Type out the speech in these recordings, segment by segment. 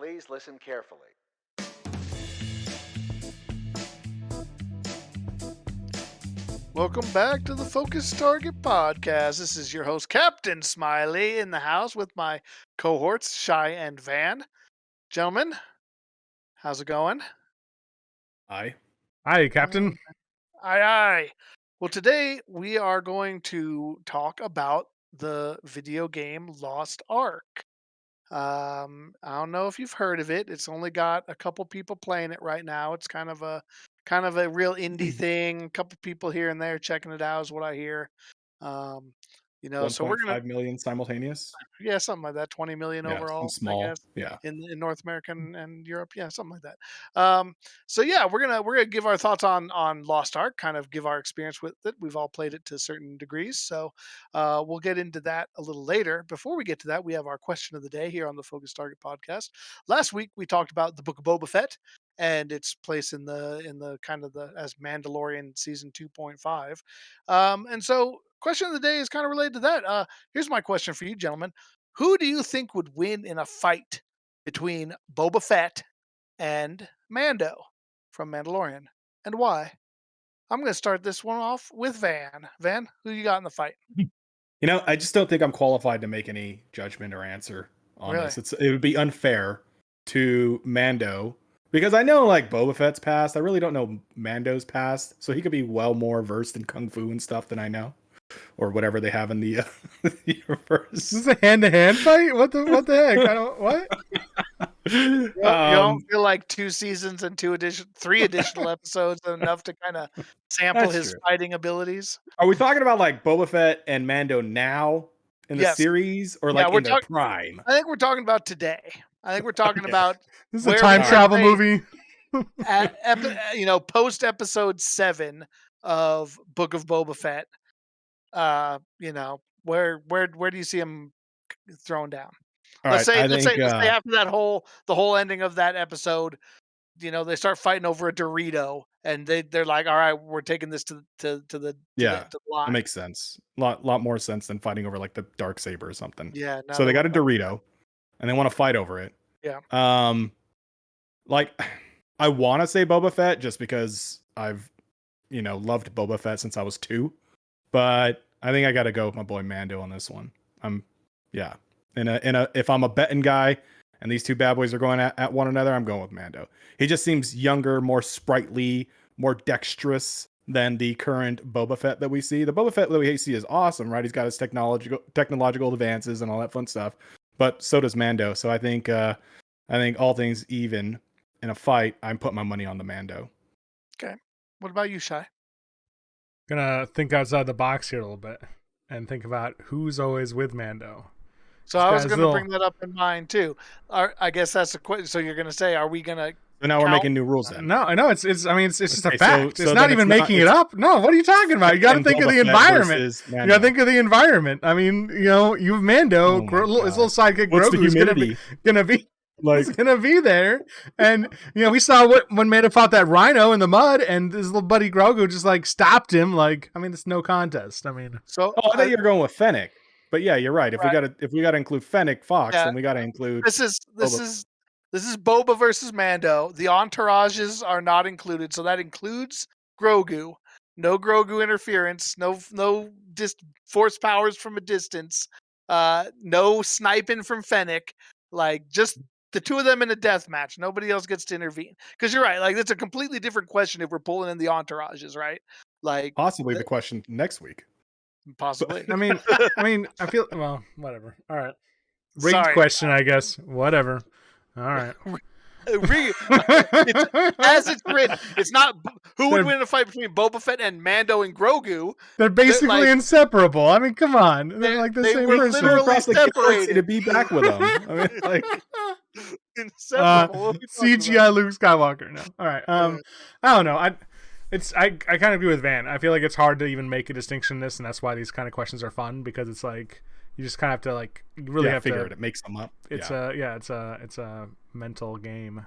Please listen carefully. Welcome back to the Focus Target Podcast. This is your host, Captain Smiley, in the house with my cohorts, Shy and Van. Gentlemen, how's it going? Aye. Hi, Captain. Aye, aye. Well, today we are going to talk about the video game Lost Ark. I don't know if you've heard of it. It's only got a couple people playing it right now. It's kind of a real indie thing. A couple people here and there checking it out is what I hear. So we're gonna 1.5 million simultaneous. something like that. 20 million Yeah, overall, small. I guess, Yeah. in North America and Europe. Yeah, something like that. We're gonna give our thoughts on Lost Ark, kind of give our experience with it. We've all played it to certain degrees, so we'll get into that a little later. Before we get to that, we have our question of the day here on the Focus Target Podcast. Last week we talked about the Book of Boba Fett and its place in the kind of the as Mandalorian season 2.5. And so question of the day is kind of related to that. Here's my question for you, gentlemen. Who do you think would win in a fight between Boba Fett and Mando from Mandalorian, and why? I'm going to start this one off with Van. Van, who you got in the fight? I just don't think I'm qualified to make any judgment or answer on Really? this. It would be unfair to Mando because I know like Boba Fett's past. I really don't know Mando's past, so he could be well more versed in kung fu and stuff than I know, or whatever they have in the universe. Is this a hand-to-hand fight? What the heck? I don't what? You don't feel like 2 seasons and 3 additional episodes are enough to kind of sample That's his true. fighting abilities? Are we talking about like Boba Fett and Mando now in the Yes. series, or like we're in their prime? I think we're talking about today. I think we're talking Okay. about This is a where time we travel are movie. post episode 7 of Book of Boba Fett. Where do you see him thrown down? All Let's right, say after the whole ending of that episode, they start fighting over a Dorito, and they're like, all right, we're taking this to the line. that makes sense. Lot more sense than fighting over like the dark saber or something. Yeah. So they got a Dorito, and they want to fight over it. Yeah. Like I want to say Boba Fett just because I've loved Boba Fett since I was 2, but I think I got to go with my boy Mando on this one. If I'm a betting guy and these two bad boys are going at one another, I'm going with Mando. He just seems younger, more sprightly, more dexterous than the current Boba Fett that we see. The Boba Fett that we see is awesome, right? He's got his technological advances and all that fun stuff, but so does Mando. So I think all things even in a fight, I'm putting my money on the Mando. Okay. What about you, Shy? Gonna think outside the box here a little bit and think about who's always with Mando. So I was going to bring that up in mind too. I guess that's the question. So you're going to say, are we going to? So now we're making new rules then. No, I know it's just a Okay, fact. so it's then not even making it up. No, what are you talking about? You got to think of the environment. You got to think of the environment. I mean, you have Mando, his little sidekick Grogu, who's gonna be like, he's gonna be there. And we saw when Mando fought that rhino in the mud, and his little buddy Grogu just like stopped him. Like, I mean, it's no contest. I mean, so I thought you were going with Fennec. But yeah, you're right. If we gotta include Fennec Fox, then we gotta include this is Boba versus Mando. The entourages are not included, so that includes Grogu. No Grogu interference. No force powers from a distance. No sniping from Fennec. Like just the two of them in a death match. Nobody else gets to intervene. Because you're right. Like that's a completely different question if we're pulling in the entourages, right? Like possibly the question next week. Possibly. I mean, I feel whatever. All right, rigged question, I guess. Whatever. All right. As it's written, it's not who would win a fight between Boba Fett and Mando and Grogu. They're basically inseparable. I me come on, they're like the same person. Literally separated to be back with them. I mean, like inseparable. CGI Luke Skywalker. No. All right. I don't know. I kind of agree with Van. I feel like it's hard to even make a distinction in this, and that's why these kind of questions are fun, because it's like you just kind of have to like you really have figure to it makes them up. It's a mental game.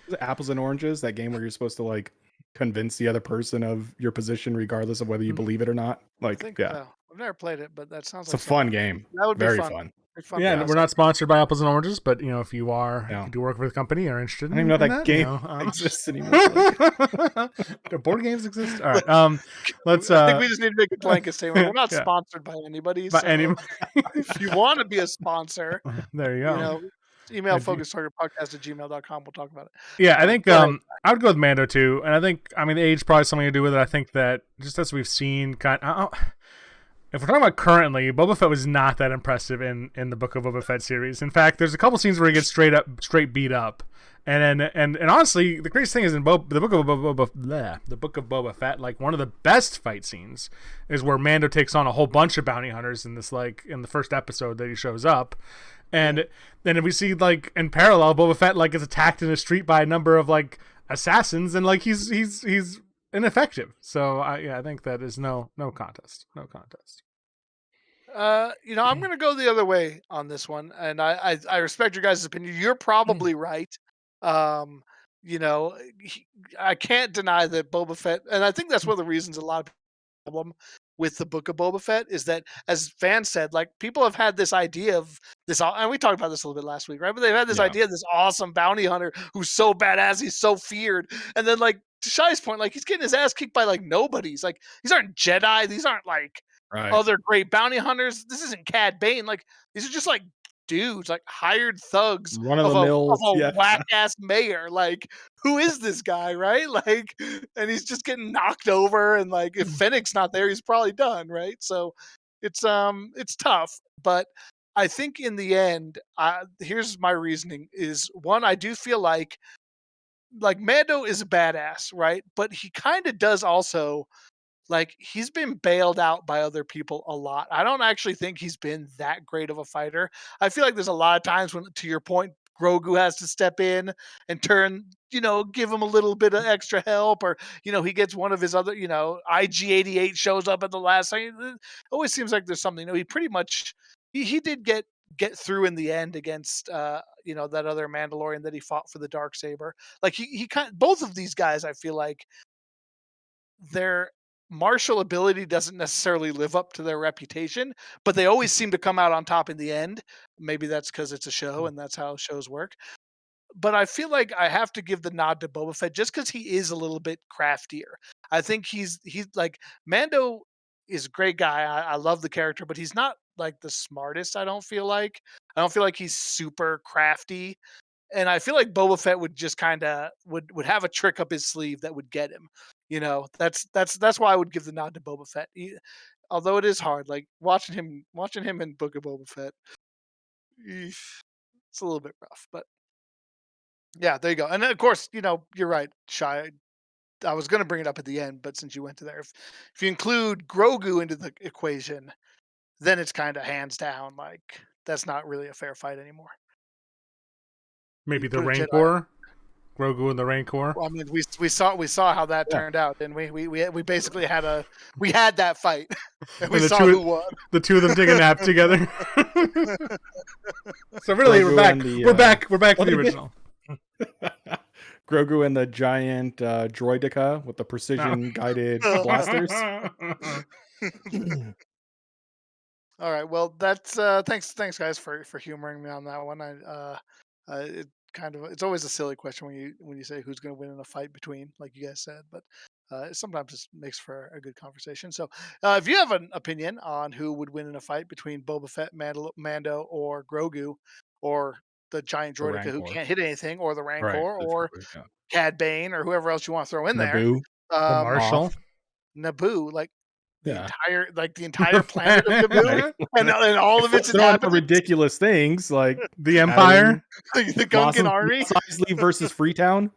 Is it Apples and Oranges, that game where you're supposed to like convince the other person of your position regardless of whether you believe it or not? Like, yeah. I've never played it, but that sounds It's a like fun something game. that would be Very fun. fun. Fun Yeah, for and us. we're not sponsored by Apples and Oranges, but if you No. do work for the company or interested I don't even know in that that, game exists anymore. Do board games exist? All right. Let's I think we just need to make a blanket statement. We're not yeah. sponsored by anybody, But so if you want to be a sponsor, there you you go. know, email focustargetpodcast@gmail.com. We'll talk about it. Yeah, I think Go ahead. I would go with Mando too, and I mean the age probably has something to do with it. I think that just as we've seen, if we're talking about currently, Boba Fett was not that impressive in the Book of Boba Fett series. In fact, there's a couple scenes where he gets straight beat up, and honestly, the greatest thing is in the Book of Boba Fett, like one of the best fight scenes is where Mando takes on a whole bunch of bounty hunters in this, like in the first episode that he shows up. And then if we see, like, in parallel, Boba Fett, like, is attacked in the street by a number of, like, assassins, and, like, he's ineffective. So, I think that is no contest. No contest. I'm going to go the other way on this one, and I respect your guys' opinion. You're probably right. Um, you know, I can't deny that Boba Fett, and I think that's one of the reasons a lot of problem with the Book of Boba Fett is that, as fans said, like people have had this idea of this, and we talked about this a little bit last week, right? But they've had this idea of this awesome bounty hunter who's so badass, he's so feared, and then like to Shai's point, like he's getting his ass kicked by like nobodies. Like these aren't Jedi, these aren't like other great bounty hunters. This isn't Cad Bane. Like these are just like dudes, like hired thugs Run of the mills, of a whack ass mayor. Like, who is this guy, right? Like, and he's just getting knocked over, and like if Fennec's not there, he's probably done, right? So it's tough, but I think in the end, here's my reasoning: is one, I do feel like Mando is a badass, right? But he kind of does also like he's been bailed out by other people a lot. I don't actually think he's been that great of a fighter. I feel like there's a lot of times when, to your point, Grogu has to step in and give him a little bit of extra help, or he gets one of his other, IG-88 shows up at the last second. It always seems like there's something. He pretty much he did get through in the end against that other Mandalorian that he fought for the dark saber. Like he kind both of these guys, I feel like their martial ability doesn't necessarily live up to their reputation, but they always seem to come out on top in the end. Maybe that's because it's a show and that's how shows work. But I feel like I have to give the nod to Boba Fett just because he is a little bit craftier. I think he's like Mando is a great guy. I love the character, but he's not like the smartest. I don't feel like he's super crafty, and I feel like Boba Fett would just kind of would have a trick up his sleeve that would get him. That's why I would give the nod to Boba Fett. Although it is hard, like watching him in Book of Boba Fett, it's a little bit rough. But yeah, there you go. And then, of course, you're right, Shy. I was going to bring it up at the end, but since you went to there, if you include Grogu into the equation, then it's kind of hands down like that's not really a fair fight anymore. Maybe the Rancor, Grogu and the Rancor. Well, I mean, we saw how that turned out, and we basically had that fight, and we saw who won. The two of them take a nap together. So really, Grogu we're back to the original. Grogu and the giant droideka with the precision guided blasters. All right, well, that's thanks guys for humoring me on that one. It's always a silly question when you say who's going to win in a fight between, like you guys said, but sometimes it makes for a good conversation. So if you have an opinion on who would win in a fight between Boba Fett, Mando, or Grogu, or the giant droideka who can't hit anything, or the Rancor, or Cad Bane, or whoever else you want to throw in Naboo. there, the Marshal, Naboo, like the entire planet of Naboo, and all of its inhabitants. Ridiculous things like the Empire, the Gungan army, versus Freetown.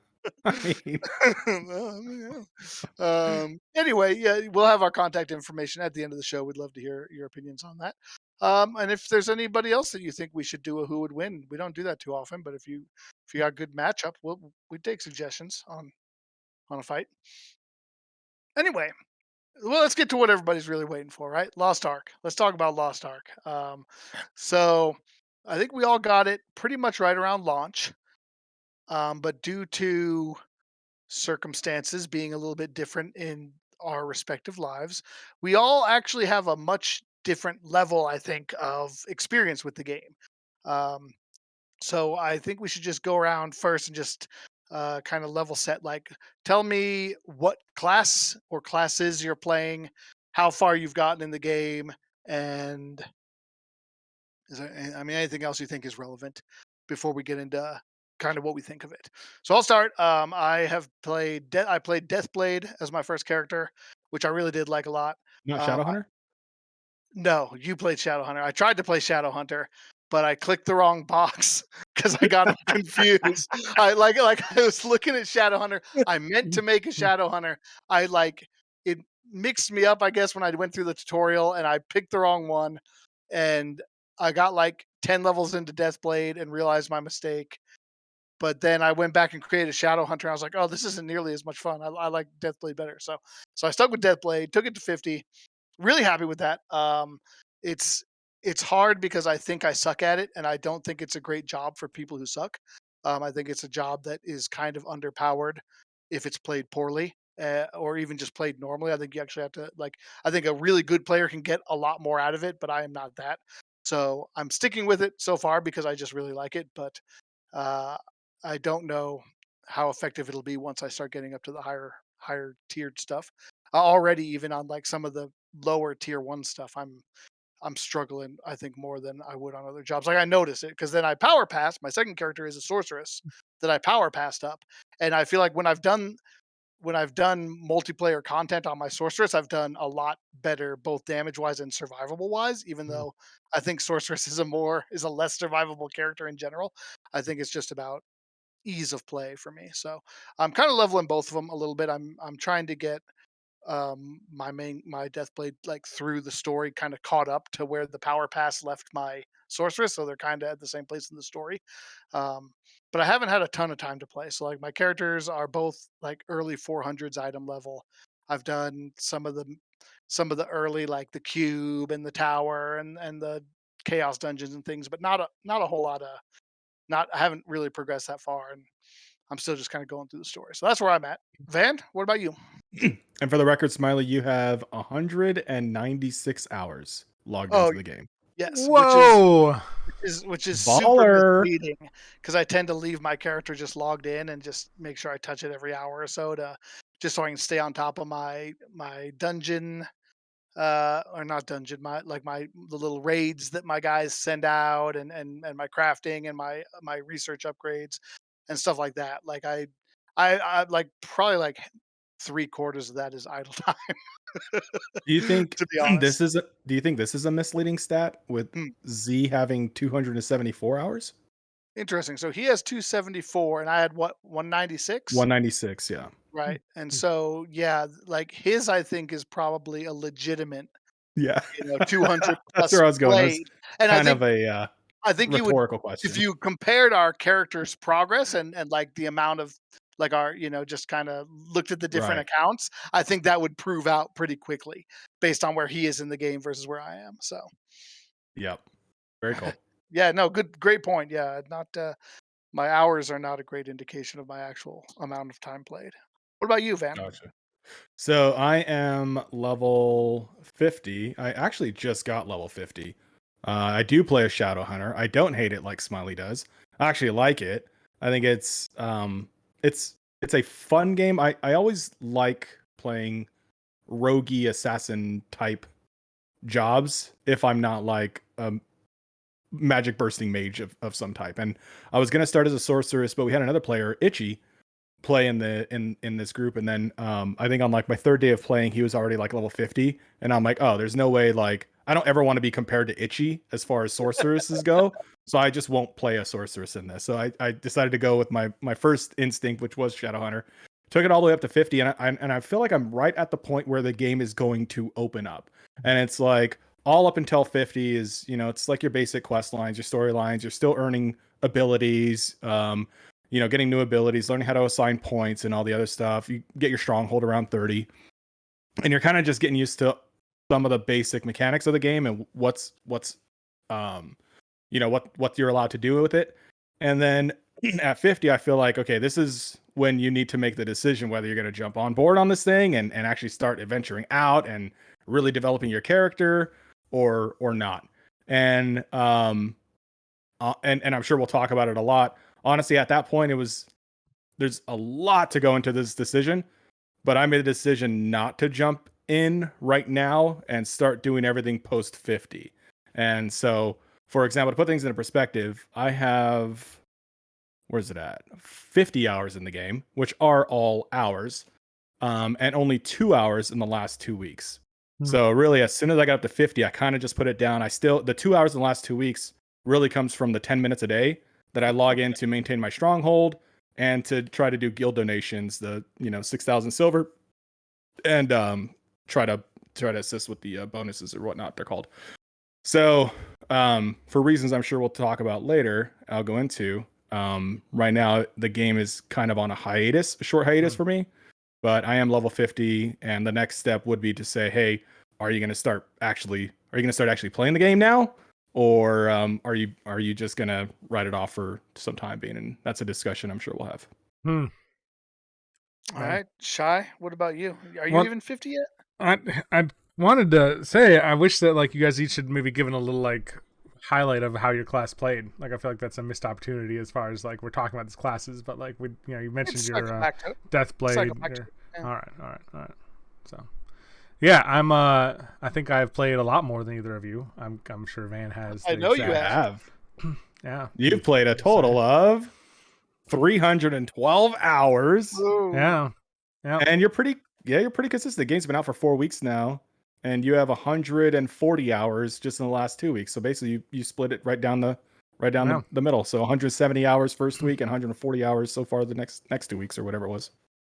Anyway, yeah, we'll have our contact information at the end of the show. We'd love to hear your opinions on that. And if there's anybody else that you think we should do a who would win, we don't do that too often. But if you got a good matchup, we take suggestions on a fight. Anyway, well, let's get to what everybody's really waiting for, right? Lost Ark. Let's talk about Lost Ark. So I think we all got it pretty much right around launch. But due to circumstances being a little bit different in our respective lives, we all actually have a much different level, I think, of experience with the game. Um, so I think we should just go around first and just kind of level set. Like, tell me what class or classes you're playing, how far you've gotten in the game, and I mean, anything else you think is relevant before we get into kind of what we think of it. So I'll start. I played Deathblade as my first character, which I really did like a lot. Not Um, Shadowhunter? no, you played Shadowhunter. I tried to play Shadowhunter, but I clicked the wrong box because I got confused. I was looking at Shadowhunter. I meant to make a Shadowhunter. I like it mixed me up, I guess, when I went through the tutorial and I picked the wrong one, and I got like 10 levels into Deathblade and realized my mistake. But then I went back and created Shadowhunter. I was like, oh, this isn't nearly as much fun. I like Deathblade better. So I stuck with Deathblade, took it to 50, really happy with that. It's it's hard because I think I suck at it, and I don't think it's a great job for people who suck. I think it's a job that is kind of underpowered if it's played poorly, or even just played normally. I think you actually have to like. I think a really good player can get a lot more out of it, but I am not that. So I'm sticking with it so far because I just really like it. But uh, I don't know how effective it'll be once I start getting up to the higher tiered stuff. Already, even on like some of the lower tier one stuff, I'm struggling. I think more than I would on other jobs. Like I notice it because then I power pass. My second character is a sorceress that I power passed up, and I feel like when I've done multiplayer content on my sorceress, I've done a lot better both damage wise and survivable wise. Even Mm. though I think sorceress is a less survivable character in general. I think it's just about ease of play for me. So I'm kind of leveling both of them a little bit. I'm trying to get my Deathblade like through the story kind of caught up to where the power pass left my sorceress, so they're kind of at the same place in the story. Um, but I haven't had a ton of time to play. So like my characters are both like early 400s item level. I've done some of the early like the cube and the tower and the chaos dungeons and things, but not a whole lot of not I haven't really progressed that far, and I'm still just kind of going through the story. So that's where I'm at. Van, what about you? And for the record, Smiley, you have 196 hours logged Oh, into the game. yes, which is Whoa. super Baller. misleading because I tend to leave my character just logged in and just make sure I touch it every hour or so to just so I can stay on top of my dungeon, or not dungeon, my the little raids that my guys send out, and my crafting and my research upgrades and stuff like that. Like I like probably like 3/4 of that is idle time, Do you think to be honest. do you think this is a misleading stat with Hmm. Z having 274 hours? Interesting. So he has 274 and I had what, 196? 196, yeah. Right. And so yeah, like his I think is probably a legitimate, Yeah. 200 That's plus where I was going. It was played. And kind of a I think you would rhetorical if question. you compared our characters' progress and like the amount of like our, just kind of looked at the different Right. accounts, I think that would prove out pretty quickly based on where he is in the game versus where I am. So, Yep. Very cool. yeah, no, great point. Yeah, not my hours are not a great indication of my actual amount of time played. What about you, Van? Gotcha. So I am level 50. I actually just got level 50. I do play a Shadow Hunter. I don't hate it like Smiley does. I actually like it. I think it's a fun game. I always like playing roguey assassin type jobs if I'm not like a magic bursting mage of some type. And I was gonna start as a sorceress, but we had another player, Itchy, play in this group, and then I think on like my third day of playing he was already like level 50, and I'm like, oh, there's no way, like I don't ever want to be compared to Itchy as far as sorceresses go, so I just won't play a sorceress in this. So I decided to go with my first instinct, which was Shadowhunter. Took it all the way up to 50, and I feel like I'm right at the point where the game is going to open up, and it's like all up until 50 is, it's like your basic quest lines, your storylines. You're still earning abilities, getting new abilities, learning how to assign points and all the other stuff. You get your stronghold around 30, and you're kind of just getting used to some of the basic mechanics of the game and what's what you're allowed to do with it. And then at 50, I feel like, okay, this is when you need to make the decision whether you're going to jump on board on this thing and actually start adventuring out and really developing your character or not. And and I'm sure we'll talk about it a lot. Honestly, at that point, there's a lot to go into this decision, but I made a decision not to jump in right now and start doing everything post 50. And so, for example, to put things into perspective, I have, where's it at? 50 hours in the game, which are all hours, and only 2 hours in the last 2 weeks. So really, as soon as I got up to 50, I kind of just put it down. The 2 hours in the last 2 weeks really comes from the 10 minutes a day that I log in to maintain my stronghold and to try to do guild donations, the 6,000 silver, and try to assist with the bonuses or whatnot they're called. So for reasons I'm sure we'll talk about later, I'll go into. Right now the game is kind of on a short hiatus for me, but I am level 50, and the next step would be to say, hey, are you going to start actually playing the game now? Or are you just gonna write it off for some time being? And that's a discussion I'm sure we'll have. All right, Shy. What about you? Are you even 50 yet? I wanted to say I wish that like you guys each should maybe given a little like highlight of how your class played. Like I feel like that's a missed opportunity as far as like we're talking about these classes, but like you mentioned your Deathblade. Yeah. All right. So. Yeah, I think I've played a lot more than either of you. I'm sure Van has. I know you have. Yeah. You've played a total of 312 hours. Ooh. Yeah. And you're pretty consistent. The game's been out for 4 weeks now, and you have 140 hours just in the last 2 weeks. So basically you split it right down the middle. So 170 hours first week and 140 hours so far the next 2 weeks or whatever it was.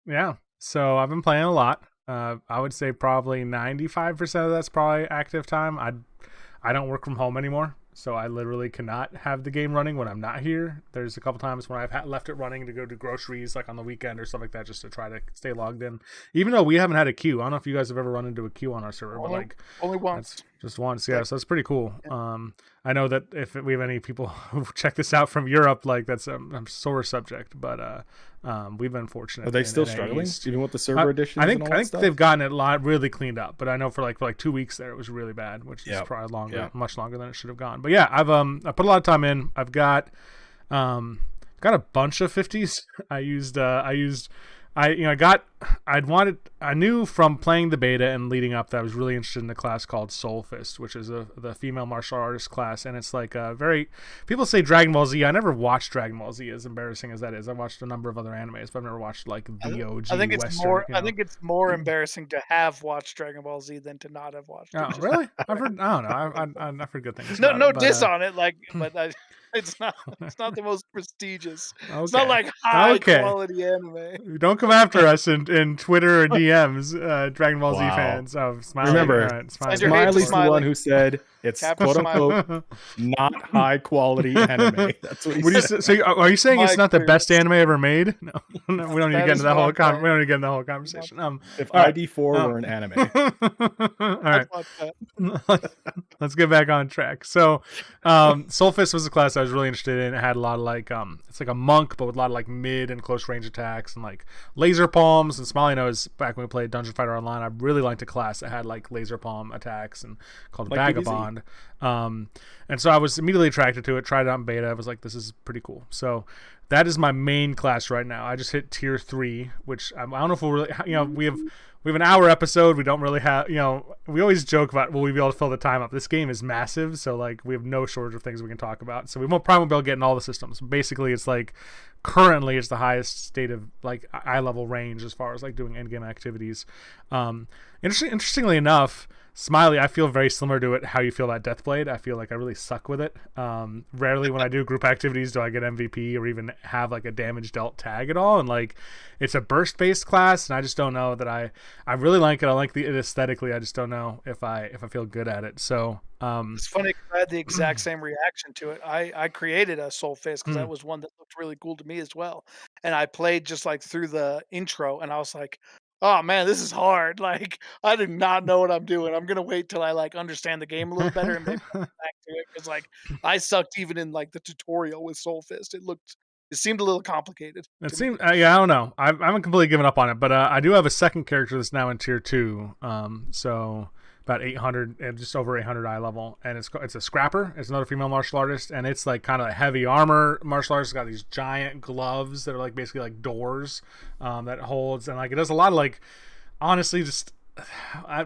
Yeah. So I've been playing a lot. I would say probably 95% of that's probably active time. I don't work from home anymore, so I literally cannot have the game running when I'm not here. There's a couple times when I've left it running to go do groceries, like on the weekend or stuff like that, just to try to stay logged in. Even though we haven't had a queue, I don't know if you guys have ever run into a queue on our server, but like only once. Just once, yeah. So that's pretty cool. Yeah. I know that if we have any people who check this out from Europe, like that's a sore subject, but we've been fortunate. Are they still struggling, even with the server editions? I think they've gotten it really cleaned up, but I know for like 2 weeks there it was really bad, which is probably much longer than it should have gone. But yeah, I've I put a lot of time in. I've got a bunch of 50s. I knew from playing the beta and leading up that I was really interested in a class called Soul Fist, which is the female martial artist class, and it's like a very, people say Dragon Ball Z. I never watched Dragon Ball Z, as embarrassing as that is. I've watched a number of other animes, but I've never watched like the OG. I think it's Western, I think it's more embarrassing to have watched Dragon Ball Z than to not have watched it. Oh, really? I've heard. I don't know. I've heard good things. No diss on it, but it's not the most prestigious. Okay. It's not like high quality anime. Don't come after us in Twitter or DMs, Dragon Ball Z fans. Oh, Smiley. Remember, Smiley's the one who said it's quote unquote not high quality anime. That's what he said. So are you saying it's not the best anime ever made? No, we don't need to get into that whole we don't need to get into the whole conversation. If ID4 were an anime. All right. Let's get back on track. So Soul Fist was a class I was really interested in. It had a lot of like it's like a monk but with a lot of like mid and close range attacks and like laser palms. And Smiley knows back when we played Dungeon Fighter Online, I really liked a class that had like laser palm attacks and called like Vagabond. And so I was immediately attracted to it, tried it out in beta. I was like, this is pretty cool. So that is my main class right now. I just hit tier 3, which I don't know if we'll really, we have an hour episode. We don't really have, we always joke about, will we be able to fill the time up? This game is massive, so like we have no shortage of things we can talk about. So we won't probably be able to get in all the systems. Basically, it's like currently it's the highest state of like eye level range as far as like doing end game activities. Interestingly enough, Smiley, I feel very similar to it. How you feel about Deathblade? I feel like I really suck with it. Rarely when I do group activities do I get MVP or even have like a damage dealt tag at all. And like, it's a burst based class, and I just don't know that I really like it. I like it aesthetically. I just don't know if I feel good at it. So it's funny because I had the exact same reaction to it. I created a Soul Fist because that was one that looked really cool to me as well, and I played just like through the intro, and I was like, oh man, this is hard. Like, I do not know what I'm doing. I'm gonna wait till I like understand the game a little better and maybe come back to it, because like I sucked even in like the tutorial with Soul Fist. It looked It seemed a little complicated. It To me. seems, yeah, I don't know. I haven't completely given up on it, but I do have a second character that's now in tier 2. So about 800, just over 800 eye level, and it's a scrapper. It's another female martial artist, and it's like kind of heavy armor martial artist. It's got these giant gloves that are like basically like doors that it holds, and like it does a lot of like, honestly, just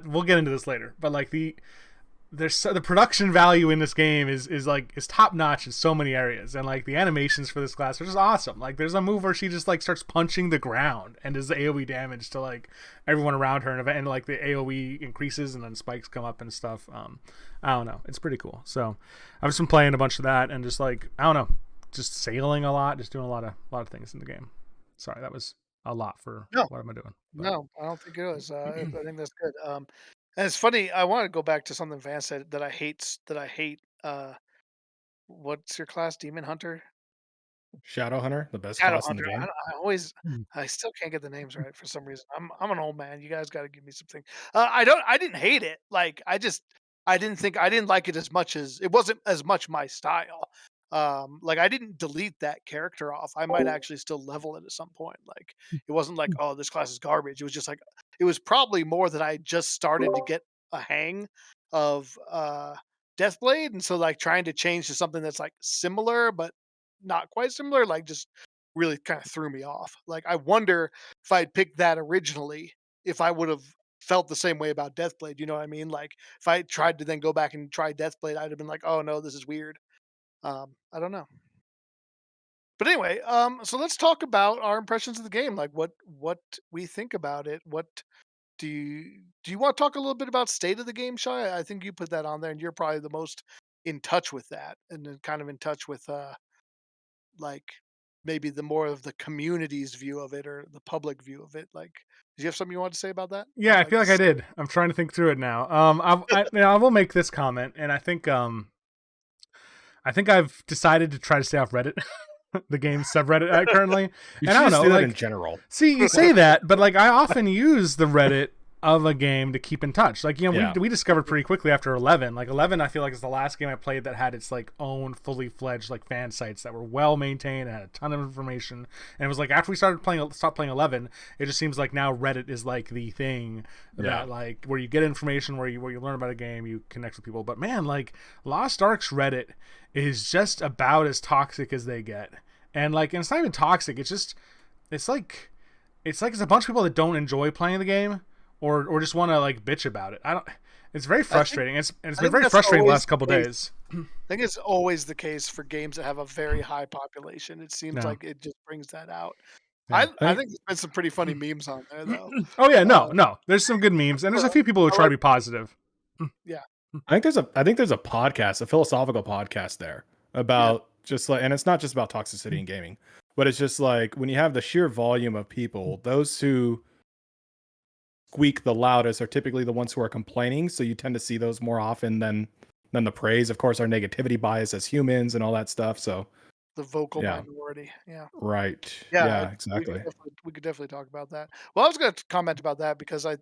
we'll get into this later, but like the production value in this game is top notch in so many areas, and like the animations for this class are just awesome. Like there's a move where she just like starts punching the ground and does AoE damage to like everyone around her, and like the AoE increases and then spikes come up and stuff. I don't know, it's pretty cool. So I've just been playing a bunch of that and just like, I don't know, just sailing a lot, just doing a lot of things in the game. Sorry, that was a lot for what am I doing? But. No, I don't think it was. I think that's good. And it's funny. I want to go back to something Vance said that I hate. That I hate. What's your class? Demon Hunter. Shadow Hunter, the best Shadow class in the Hunter. game. I still can't get the names right for some reason. I'm an old man. You guys got to give me something. I didn't hate it. Like I didn't like it as much as it wasn't as much my style. Like I didn't delete that character off. I might actually still level it at some point. Like it wasn't like, oh, this class is garbage. It was just like it was probably more that I just started to get a hang of Deathblade, and so like trying to change to something that's like similar but not quite similar, like just really kind of threw me off. Like I wonder if I'd picked that originally, if I would have felt the same way about Deathblade. You know what I mean? Like if I tried to then go back and try Deathblade, I'd have been like, oh no, this is weird. I don't know. But anyway, so let's talk about our impressions of the game, like what we think about it. What do you want to talk a little bit about state of the game, Shy? I think you put that on there, and you're probably the most in touch with that, and then kind of in touch with like maybe the more of the community's view of it or the public view of it. Like, do you have something you want to say about that? Yeah, I Like, feel like I did. I'm trying to think through it now. I will make this comment, and I think I've decided to try to stay off Reddit, the game subreddit currently. You And should I don't just know, do that like, in general. see, you say that, but like I often use the Reddit of a game to keep in touch. Like, you know, Yeah. we discovered pretty quickly after 11. Like 11, I feel like is the last game I played that had its like own fully fledged like fan sites that were well maintained and had a ton of information. And it was like after we stopped playing 11, it just seems like now Reddit is like the thing that like where you get information, where you learn about a game, you connect with people. But man, like Lost Ark's Reddit is just about as toxic as they get. And like, and it's not even toxic. It's like it's a bunch of people that don't enjoy playing the game or just want to like bitch about it. It's very frustrating. It's been very frustrating the last couple days. I think it's always the case for games that have a very high population. It seems like it just brings that out. Yeah. I think there's been some pretty funny memes on there though. Oh yeah, no. There's some good memes, and there's a few people who try to be positive. Yeah. I think there's a podcast, a philosophical podcast there about just like, and it's not just about toxicity in gaming, but it's just like when you have the sheer volume of people, those who squeak the loudest are typically the ones who are complaining. So you tend to see those more often than the praise. Of course, our negativity bias as humans and all that stuff. So The vocal minority. Yeah. right. Yeah, Yeah, exactly. we could definitely talk about that. Well, I was going to comment about that because I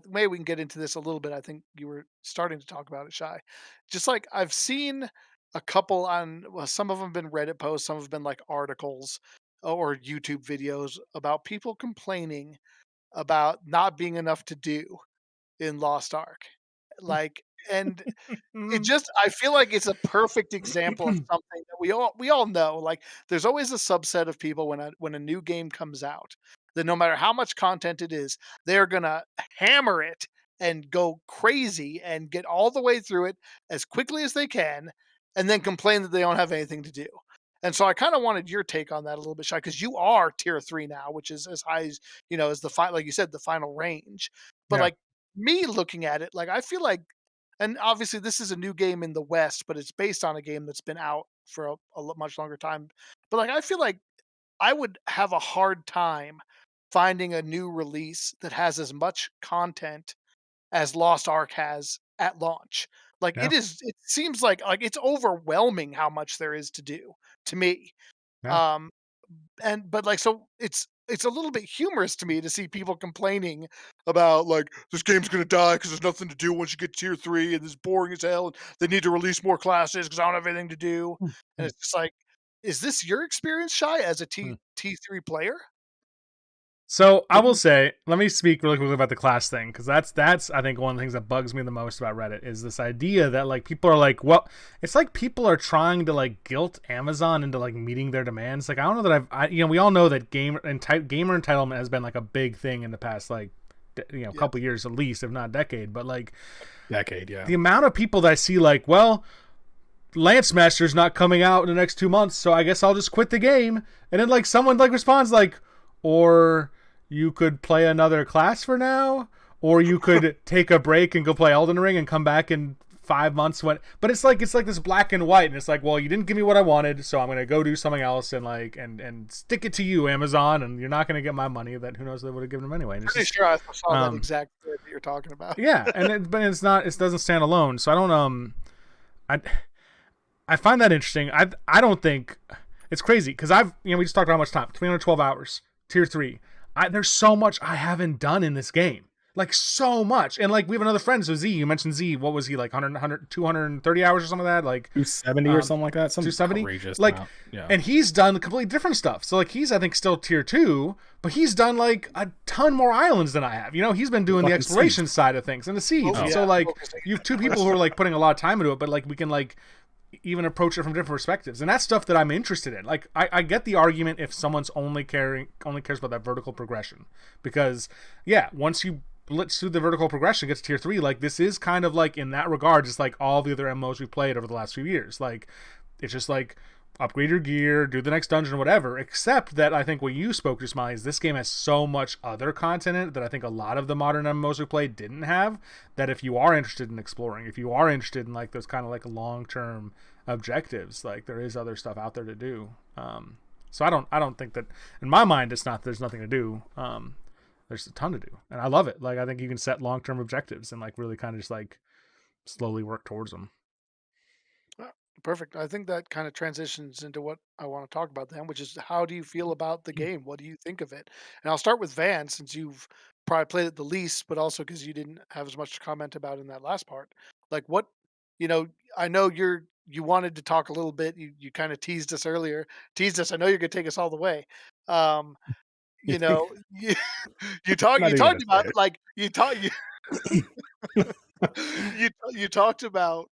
maybe we can get into this a little bit. I think you were starting to talk about it, Shy. Just like I've seen a couple on, well, some of them have been Reddit posts, some have been like articles or YouTube videos about people complaining about not being enough to do in Lost Ark. Like, and it just I feel like it's a perfect example of something that we all know. Like there's always a subset of people when a new game comes out that no matter how much content it is, they're gonna hammer it and go crazy and get all the way through it as quickly as they can, and then complain that they don't have anything to do. And so I kind of wanted your take on that a little bit, Shy, because you are tier 3 now, which is as high as as like you said, the final range. But Yeah. like me looking at it, like I feel like, and obviously this is a new game in the West, but it's based on a game that's been out for much longer time. But like I feel like I would have a hard time finding a new release that has as much content as Lost Ark has at launch. Like Yeah. it seems like it's overwhelming how much there is to do to me. Yeah. Um but like so it's a little bit humorous to me to see people complaining about like this game's gonna die because there's nothing to do once you get tier 3 and it's boring as hell and they need to release more classes because I don't have anything to do. And it's just like is this your experience, Shy, as a Hmm. T3 player? So I What do will you think? say, let me speak really quickly about the class thing, because that's I think one of the things that bugs me the most about Reddit is this idea that like people are like, well, it's like people are trying to like guilt Amazon into like meeting their demands. Like I don't know that we all know that gamer entitlement has been like a big thing in the past like Yes. couple years at least, if not a decade. But like decade, yeah. the amount of people that I see like, well, Lance Master's not coming out in the next 2 months, so I guess I'll just quit the game. And then like someone like responds like, or you could play another class for now, or you could take a break and go play Elden Ring and come back in 5 months but it's like this black and white, and it's like, well, you didn't give me what I wanted, so I'm gonna go do something else and like and stick it to you, Amazon, and you're not gonna get my money that who knows they would have given them anyway. And Pretty sure I saw that exact thread that you're talking about. Yeah, and but it's not, it doesn't stand alone. So I don't I find that interesting. I don't think it's crazy because we just talked about how much time, 312 hours, tier 3. There's so much I haven't done in this game. Like so much. And like we have another friend, so Z, you mentioned Z, what was he like 230 hours or something like that? Like 270 or something like that. Some 270? Outrageous like amount. Yeah. And he's done completely different stuff. So like he's I think still tier 2, but he's done like a ton more islands than I have. He's been doing the exploration side of things and the seeds. Oh, yeah. So like you have two people who are like putting a lot of time into it, but like we can like even approach it from different perspectives, and that's stuff that I'm interested in. Like I get the argument if someone's only cares about that vertical progression, because once you blitz through the vertical progression, gets tier 3, like this is kind of like in that regard just like all the other MMOs we've played over the last few years. Like it's just like upgrade your gear, do the next dungeon, whatever, except that I think what you spoke to, Smiley, is this game has so much other content in it that I think a lot of the modern MMOs we played didn't have, that if you are interested in exploring, if you are interested in like those kind of like long-term objectives, like there is other stuff out there to do. So I don't think that in my mind there's nothing to do. There's a ton to do, and I love it. Like I think you can set long-term objectives and like really kind of just like slowly work towards them. Perfect. I think that kind of transitions into what I want to talk about then, which is how do you feel about the game? What do you think of it? And I'll start with Van, since you've probably played it the least, but also because you didn't have as much to comment about in that last part. Like what, you know, I know you wanted to talk a little bit. You kind of teased us earlier. Teased us. I know you're gonna take us all the way. Um, You you think? know, you, I'm not you even gonna talked say about like you talked about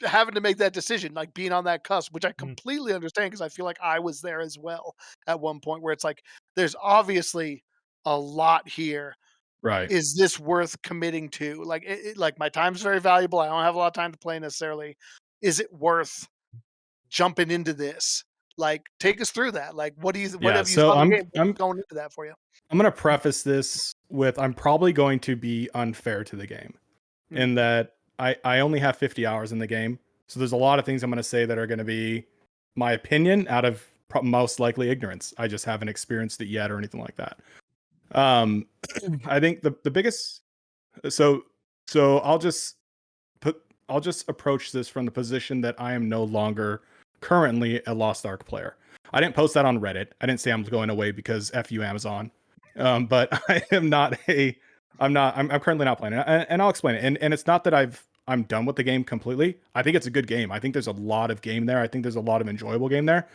having to make that decision, like being on that cusp, which I Mm. completely understand because I feel like I was there as well at one point where it's like there's obviously a lot here. Right. Is this worth committing to? Like like my time's very valuable. I don't have a lot of time to play necessarily. Is it worth jumping into this? Like take us through that. Like what Yeah. have you So saw in the I'm game? What's I'm going into that for you? I'm gonna preface this with I'm probably going to be unfair to the game Mhm. in that I only have 50 hours in the game. So there's a lot of things I'm gonna say that are gonna be my opinion out of most likely ignorance. I just haven't experienced it yet or anything like that. Um, I think the biggest so so I'll just approach this from the position that I am no longer currently a Lost Ark player. I didn't post that on Reddit. I didn't say I'm going away because F you Amazon. But I am not I'm currently not playing it. And I'll explain it. And it's not that I'm done with the game completely. I think it's a good game. I think there's a lot of game there. I think there's a lot of enjoyable game there.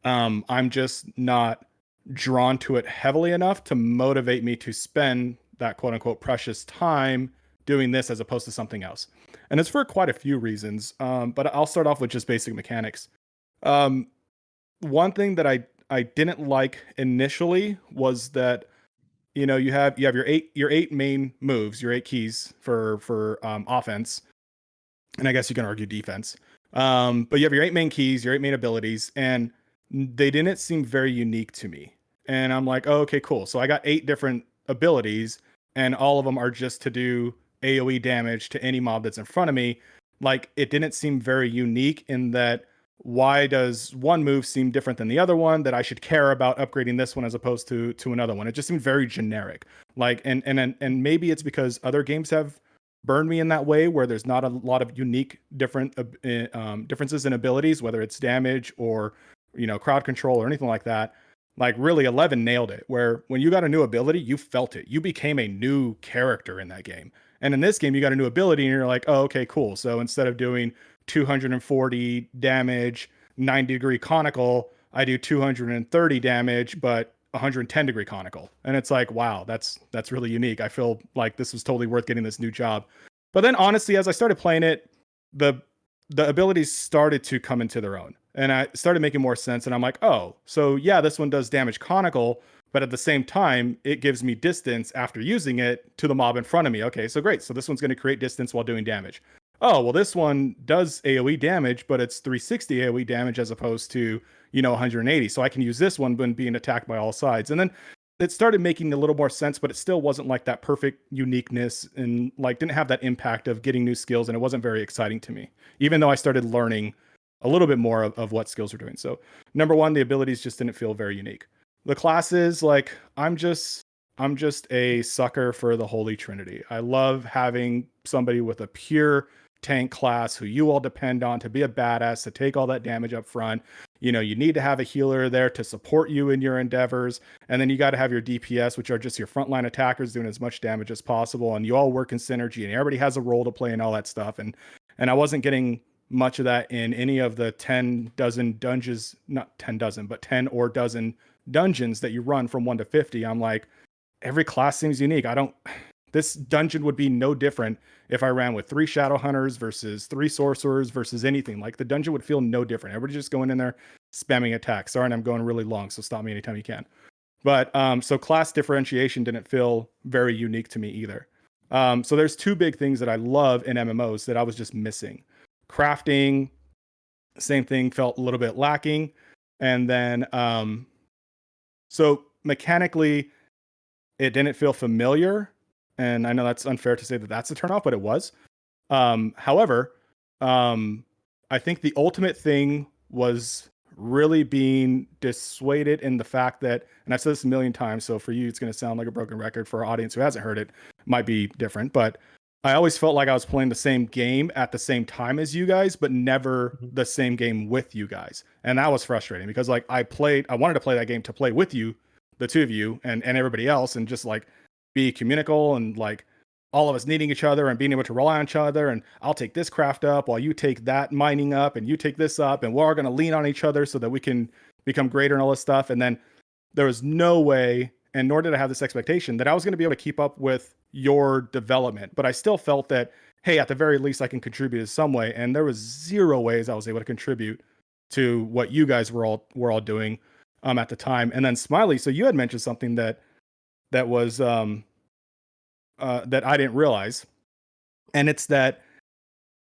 I'm just not drawn to it heavily enough to motivate me to spend that quote unquote precious time doing this as opposed to something else. And it's for quite a few reasons. But I'll start off with just basic mechanics. One thing that I didn't like initially was that you have your eight main moves, your 8 keys for offense, and I guess you can argue defense. But you have your 8 main keys, your 8 main abilities, and they didn't seem very unique to me. And I'm like, oh, okay, cool. So I got 8 different abilities, and all of them are just to do AoE damage to any mob that's in front of me. Like, it didn't seem very unique in that. Why does one move seem different than the other one, that I should care about upgrading this one as opposed to another one? It just seemed very generic. Like, and maybe it's because other games have burned me in that way, where there's not a lot of unique differences in abilities, whether it's damage or crowd control or anything like that. Like, really, 11 nailed it, where when you got a new ability, you felt it. You became a new character in that game. And in this game, you got a new ability and you're like, oh, okay, cool. So instead of doing 240 damage 90-degree conical, I do 230 damage, but 110-degree conical. And it's like, wow, that's really unique. I feel like this was totally worth getting this new job. But then honestly, as I started playing it, the abilities started to come into their own. And I started making more sense. And I'm like, oh, so yeah, this one does damage conical, but at the same time, it gives me distance after using it to the mob in front of me. Okay, so great. So this one's going to create distance while doing damage. Oh, well, this one does AoE damage, but it's 360 AoE damage as opposed to, 180. So I can use this one when being attacked by all sides. And then it started making a little more sense, but it still wasn't like that perfect uniqueness and like didn't have that impact of getting new skills. And it wasn't very exciting to me, even though I started learning a little bit more of what skills are doing. So number one, the abilities just didn't feel very unique. The classes, like I'm just a sucker for the Holy Trinity. I love having somebody with a pure tank class who you all depend on to be a badass, to take all that damage up front. You need to have a healer there to support you in your endeavors. And then you got to have your DPS, which are just your frontline attackers doing as much damage as possible. And you all work in synergy and everybody has a role to play and all that stuff. And I wasn't getting much of that in any of the 10 dozen dungeons, not 10 dozen, but 10 or dozen dungeons that you run from 1 to 50. I'm like, every class seems unique. This dungeon would be no different if I ran with 3 shadow hunters versus 3 sorcerers versus anything. Like the dungeon would feel no different. Everybody just going in there spamming attacks. Sorry, and I'm going really long, so stop me anytime you can. But so class differentiation didn't feel very unique to me either. So there's 2 big things that I love in MMOs that I was just missing. Crafting, same thing, felt a little bit lacking. And then so mechanically, it didn't feel familiar. And I know that's unfair to say that that's a turnoff, but it was. However, I think the ultimate thing was really being dissuaded in the fact that, and I've said this a million times, so for you, it's going to sound like a broken record. For our audience who hasn't heard it, might be different, but I always felt like I was playing the same game at the same time as you guys, but never the same game with you guys. And that was frustrating because like I wanted to play that game to play with you, the 2 of you and everybody else, and just like be communicable and like all of us needing each other and being able to rely on each other. And I'll take this craft up while you take that mining up and you take this up. And we're all going to lean on each other so that we can become greater and all this stuff. And then there was no way, and nor did I have this expectation, that I was going to be able to keep up with your development. But I still felt that, hey, at the very least, I can contribute in some way. And there was 0 ways I was able to contribute to what you guys were all doing at the time. And then Smiley, so you had mentioned something that was that I didn't realize, and it's that,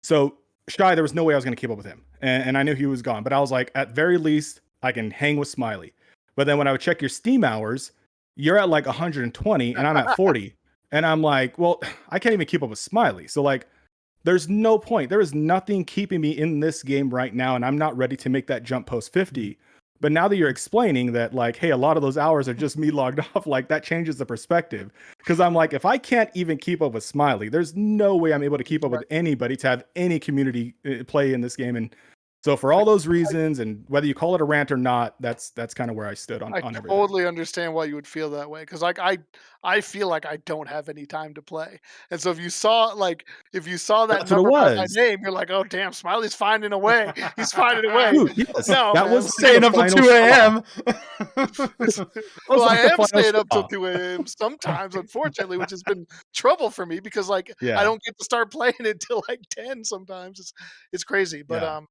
so Shy, there was no way I was going to keep up with him, and I knew he was gone, but I was like, at very least I can hang with Smiley. But then when I would check your Steam hours, you're at like 120 and I'm at 40, and I'm like, well, I can't even keep up with Smiley. So like, there's no point. There is nothing keeping me in this game right now, and I'm not ready to make that jump post 50. But now that you're explaining that, like, hey, a lot of those hours are just me logged off, like that changes the perspective. Because I'm like, if I can't even keep up with Smiley, there's no way I'm able to keep up with anybody to have any community play in this game. And so for all those reasons, and whether you call it a rant or not, that's kind of where I stood on everything. I totally understand why you would feel that way, because like I feel like I don't have any time to play, and so if you saw that number by my name, you're like, oh damn, Smiley's finding a way. He's finding a way. Dude, yes, no, that man. was staying up till 2 a.m. Well, I am staying up till 2 a.m. sometimes, unfortunately, which has been trouble for me because like I don't get to start playing until like 10 sometimes. It's crazy, but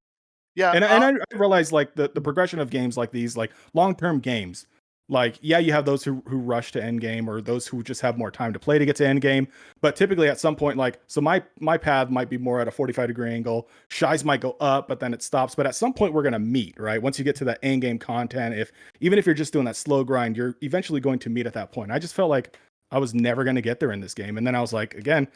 yeah. And I realize like the progression of games like these, like long-term games, like, yeah, you have those who rush to end game, or those who just have more time to play to get to end game. But typically at some point, like, so my path might be more at a 45-degree angle. Shy's might go up, but then it stops. But at some point we're going to meet, right? Once you get to that end game content, even if you're just doing that slow grind, you're eventually going to meet at that point. I just felt like I was never going to get there in this game. And then I was like, again,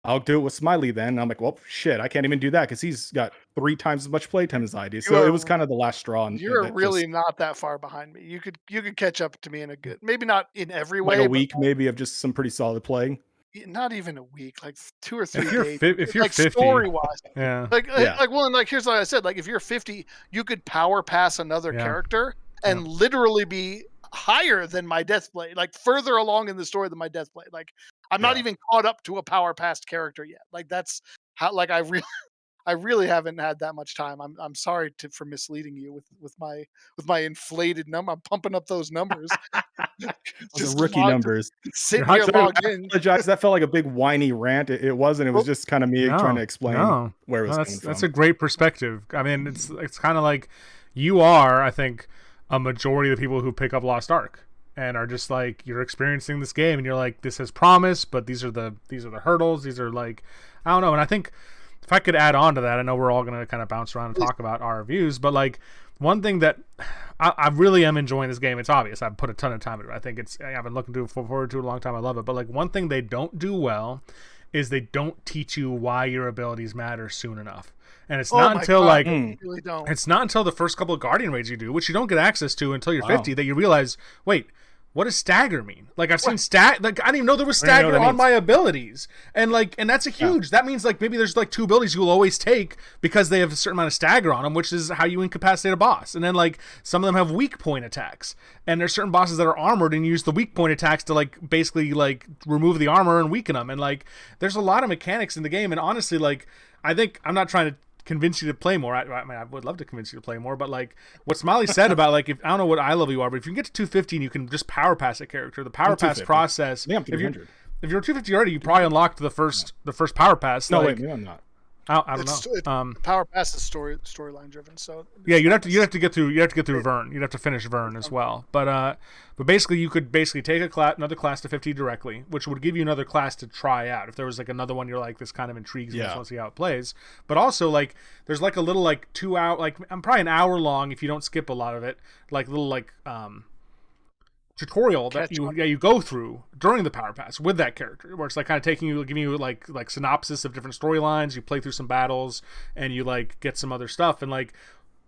I'll do it with Smiley then. And I'm like, well, shit, I can't even do that because he's got 3 times as much playtime as I do. So it was kind of the last straw. You're really not that far behind me. You could catch up to me in a good, maybe not in every way. Like a week, maybe, of just some pretty solid playing. Not even a week, like 2 or 3 days. If you're like 50, story wise, yeah, like well, and like here's what I said: like if you're 50, you could power pass another character and literally be higher than my death blade, like further along in the story than my death blade. Like I'm not even caught up to a power passed character yet. Like that's how, like I really haven't had that much time. I'm sorry for misleading you with my inflated number. I'm pumping up those numbers. Those are Just rookie numbers. sitting here Sorry, logged I in. apologize. That felt like a big whiny rant. It wasn't. It was Well, just kind of me trying to explain where it was coming that's from. a great perspective. I mean, it's kind of like you are, I think, a majority of the people who pick up Lost Ark and are just like, you're experiencing this game and you're like, this has promise, but these are the hurdles. These are like, I don't know. And I think if I could add on to that, I know we're all going to kind of bounce around and talk about our reviews, but like one thing that I really am enjoying this game, it's obvious. I've put a ton of time into it. I think I've been looking forward to it a long time. I love it. But like one thing they don't do well is they don't teach you why your abilities matter soon enough. And it's not until really don't. It's not until the first couple of Guardian raids you do, which you don't get access to until you're 50, that you realize, wait, what does stagger mean? Like I've seen like I didn't even know there was stagger on my abilities. And like, and that's a huge, that means like maybe there's like 2 abilities you'll always take because they have a certain amount of stagger on them, which is how you incapacitate a boss. And then like some of them have weak point attacks, and there's certain bosses that are armored and use the weak point attacks to like basically like remove the armor and weaken them. And like, there's a lot of mechanics in the game. And honestly, like, I think I'm not trying to convince you to play more. I mean, I would love to convince you to play more, but like what Smiley said about like, if I don't know what eye level you are, but if you can get to 250 and you can just power pass a character, the power pass process. Yeah, I'm 300. If you're 250 already, you probably unlocked the first power pass. No, like, wait, maybe I'm not. I don't know. Power pass is storyline driven. So yeah, you'd have to get through Vern. You'd have to finish Vern as well. But basically, you could basically take another class to 50 directly, which would give you another class to try out. If there was like another one, you're like, this kind of intrigues me. I just want to see how it plays. But also like, there's like a little like 2 hour, like I'm probably an hour long if you don't skip a lot of it. Like little like tutorial that you go through during the power pass with that character, where it's like kind of giving you like synopsis of different storylines. You play through some battles and you like get some other stuff, and like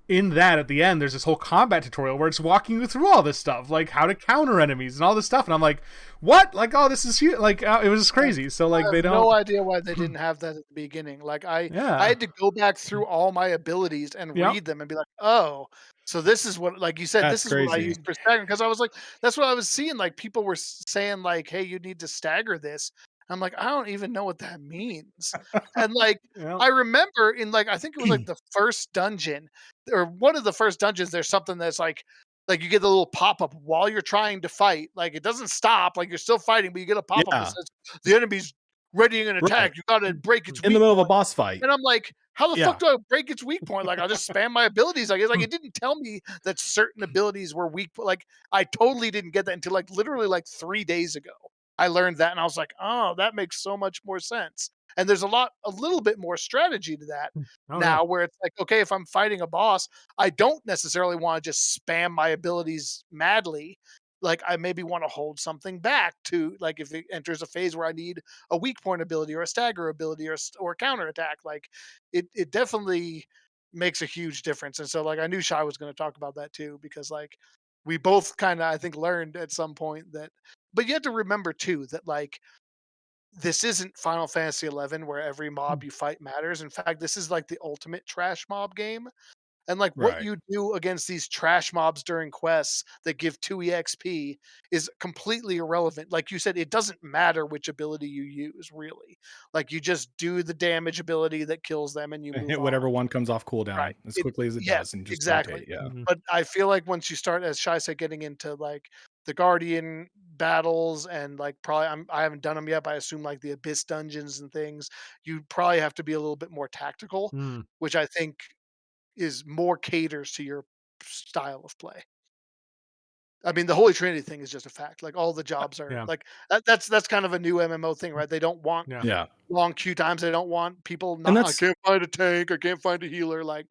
in that at the end there's this whole combat tutorial where it's walking you through all this stuff, like how to counter enemies and all this stuff. And I'm like, what? Like, oh, this is huge. Like it was just crazy. So like they don't. No idea why they didn't have that at the beginning. Like I had to go back through all my abilities and read them and be like, oh. So this is what, like you said, this is what I use for staggering, because I was like, that's what I was seeing. Like people were saying, like, "Hey, you need to stagger this." I'm like, I don't even know what that means. And like, I remember in like, I think it was like the first dungeon or one of the first dungeons. There's something that's like you get the little pop up while you're trying to fight. Like it doesn't stop. Like you're still fighting, but you get a pop up that says the enemy's readying an attack. You got to break its in the middle of a boss fight. And I'm like, how the fuck do I break its weak point? Like, I'll just spam my abilities. Like, it didn't tell me that certain abilities were weak. Like, I totally didn't get that until like literally like 3 days ago. I learned that, and I was like, oh, that makes so much more sense. And there's a little bit more strategy to that now, where it's like, okay, if I'm fighting a boss, I don't necessarily want to just spam my abilities madly. Like I maybe want to hold something back to, like, if it enters a phase where I need a weak point ability or a stagger ability or a counter attack, like it definitely makes a huge difference. And so like I knew Shai was going to talk about that too, because like we both kind of, I think, learned at some point that, but you have to remember too that like this isn't Final Fantasy 11 where every mob you fight matters. In fact, this is like the ultimate trash mob game. And like what you do against these trash mobs during quests that give 2 EXP is completely irrelevant. Like you said, it doesn't matter which ability you use, really. Like you just do the damage ability that kills them and you move hit whatever one comes off cooldown as quickly as it does, and just exactly. rotate. But I feel like once you start, as Shai said, getting into like the Guardian battles and like probably I haven't done them yet, but I assume like the Abyss dungeons and things, you probably have to be a little bit more tactical, which I think is more caters to your style of play. I mean, the Holy Trinity thing is just a fact. Like all the jobs are like that's kind of a new MMO thing, right? They don't want long queue times. They don't want people not. I can't find a tank. I can't find a healer. Like,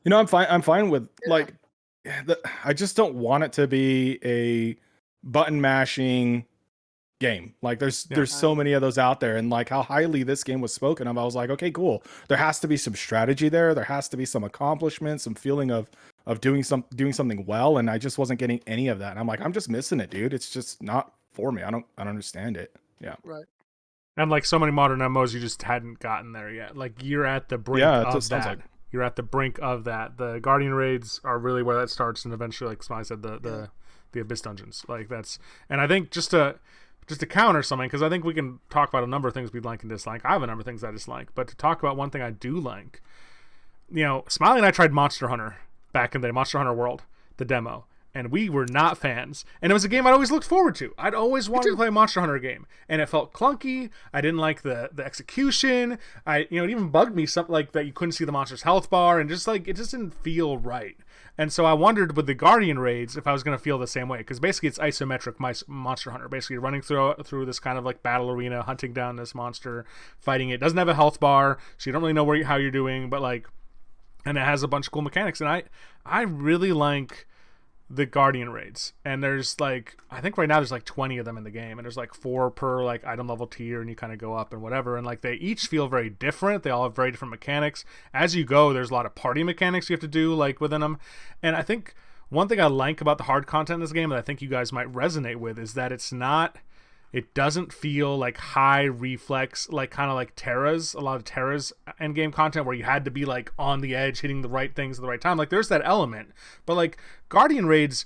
you know, I'm fine with like. I just don't want it to be a button mashing game. Like there's so many of those out there, and like how highly this game was spoken of, I was like, okay, cool. There has to be some strategy there. There has to be some accomplishment, some feeling of doing something well, and I just wasn't getting any of that. And I'm like, I'm just missing it, dude. It's just not for me. I don't understand it. Yeah. Right. And like so many modern MMOs, you just hadn't gotten there yet. Like you're at the brink of that. Like. You're at the brink of that. The Guardian raids are really where that starts, and eventually, like Smiley said, the Abyss dungeons. Like that's, and I think just to just to counter something, because I think we can talk about a number of things we like and dislike. I have a number of things I dislike, but to talk about one thing I do like, Smiley and I tried Monster Hunter back in the day, Monster Hunter World, the demo, and we were not fans. And it was a game I'd always looked forward to. I'd always wanted to play a Monster Hunter game, and it felt clunky. I didn't like the execution. It even bugged me something like that you couldn't see the monster's health bar, and just like it just didn't feel right. And so I wondered with the Guardian raids if I was going to feel the same way, because basically it's isometric Monster Hunter, basically running through this kind of like battle arena, hunting down this monster, fighting it. It doesn't have a health bar, so you don't really know how you're doing, but like, and it has a bunch of cool mechanics, and I really like the Guardian raids. And there's like, I think right now there's like 20 of them in the game, and there's like 4 per like item level tier, and you kind of go up and whatever, and like they each feel very different. They all have very different mechanics. As you go, there's a lot of party mechanics you have to do like within them. And I think one thing I like about the hard content in this game that I think you guys might resonate with is that it doesn't feel like high reflex, like kind of like Terra's, a lot of Terra's endgame content where you had to be like on the edge, hitting the right things at the right time. Like there's that element, but like Guardian raids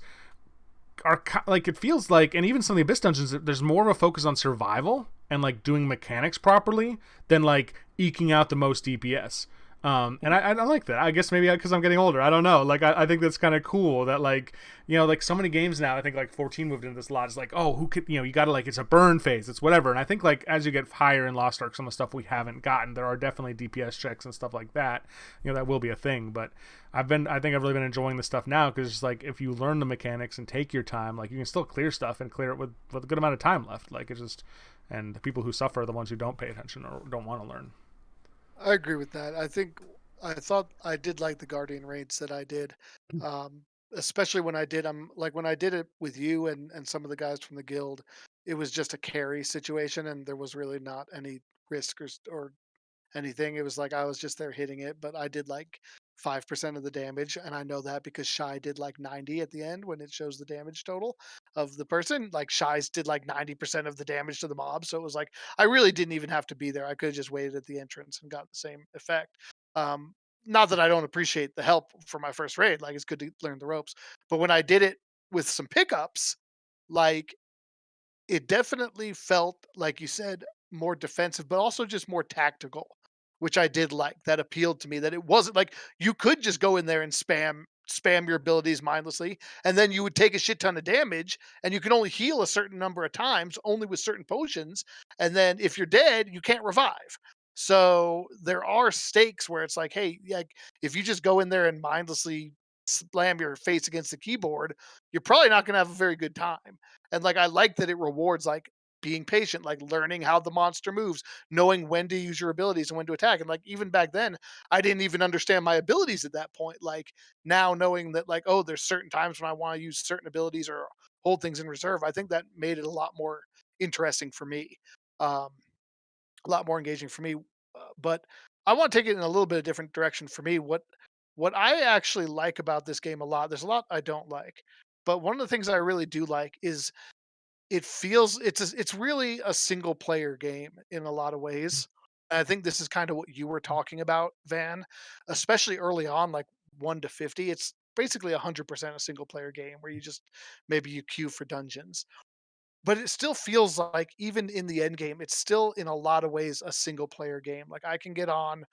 are like, it feels like, and even some of the Abyss dungeons, there's more of a focus on survival and like doing mechanics properly than like eking out the most DPS. And I like that. I guess maybe because I'm getting older. I don't know. Like I think that's kind of cool that like, like so many games now, I think like 14 moved into this a lot. It's like, oh, who could, you gotta like, it's a burn phase, it's whatever. And I think like as you get higher in Lost Ark, some of the stuff we haven't gotten, there are definitely DPS checks and stuff like that. That will be a thing. But I think I've really been enjoying this stuff now, because it's like if you learn the mechanics and take your time, like you can still clear stuff and clear it with a good amount of time left. Like it's just, and the people who suffer are the ones who don't pay attention or don't want to learn. I agree with that. I thought I did like the Guardian raids that I did, especially when I did when I did it with you and some of the guys from the guild. It was just a carry situation, and there was really not any risk or anything. It was like I was just there hitting it, but I did like 5% of the damage, and I know that because Shy did like 90 at the end when it shows the damage total of the person. Like Shy's did like 90% of the damage to the mob, so it was like I really didn't even have to be there. I could have just waited at the entrance and got the same effect. Um, Not that I don't appreciate the help for my first raid, like it's good to learn the ropes, but when I did it with some pickups, like it definitely felt, like you said, more defensive, but also just more tactical, which I did like. That appealed to me, that it wasn't like you could just go in there and spam your abilities mindlessly, and then you would take a shit ton of damage, and you can only heal a certain number of times, only with certain potions, and then if you're dead, you can't revive. So there are stakes where it's like, hey, like if you just go in there and mindlessly slam your face against the keyboard, you're probably not going to have a very good time. And like I like that it rewards like being patient, like learning how the monster moves, knowing when to use your abilities and when to attack. And like even back then, I didn't even understand my abilities at that point. Like now knowing that like, oh, there's certain times when I want to use certain abilities or hold things in reserve, I think that made it a lot more interesting for me. Um, a lot more engaging for me. But I want to take it in a little bit of different direction for me. What I actually like about this game a lot, there's a lot I don't like, but one of the things I really do like is it feels it's really a single player game in a lot of ways. And I think this is kind of what you were talking about, Van, especially early on, like 1 to 50. It's basically 100% a single player game where you just maybe you queue for dungeons, but it still feels like even in the end game, it's still in a lot of ways a single player game. Like I can get on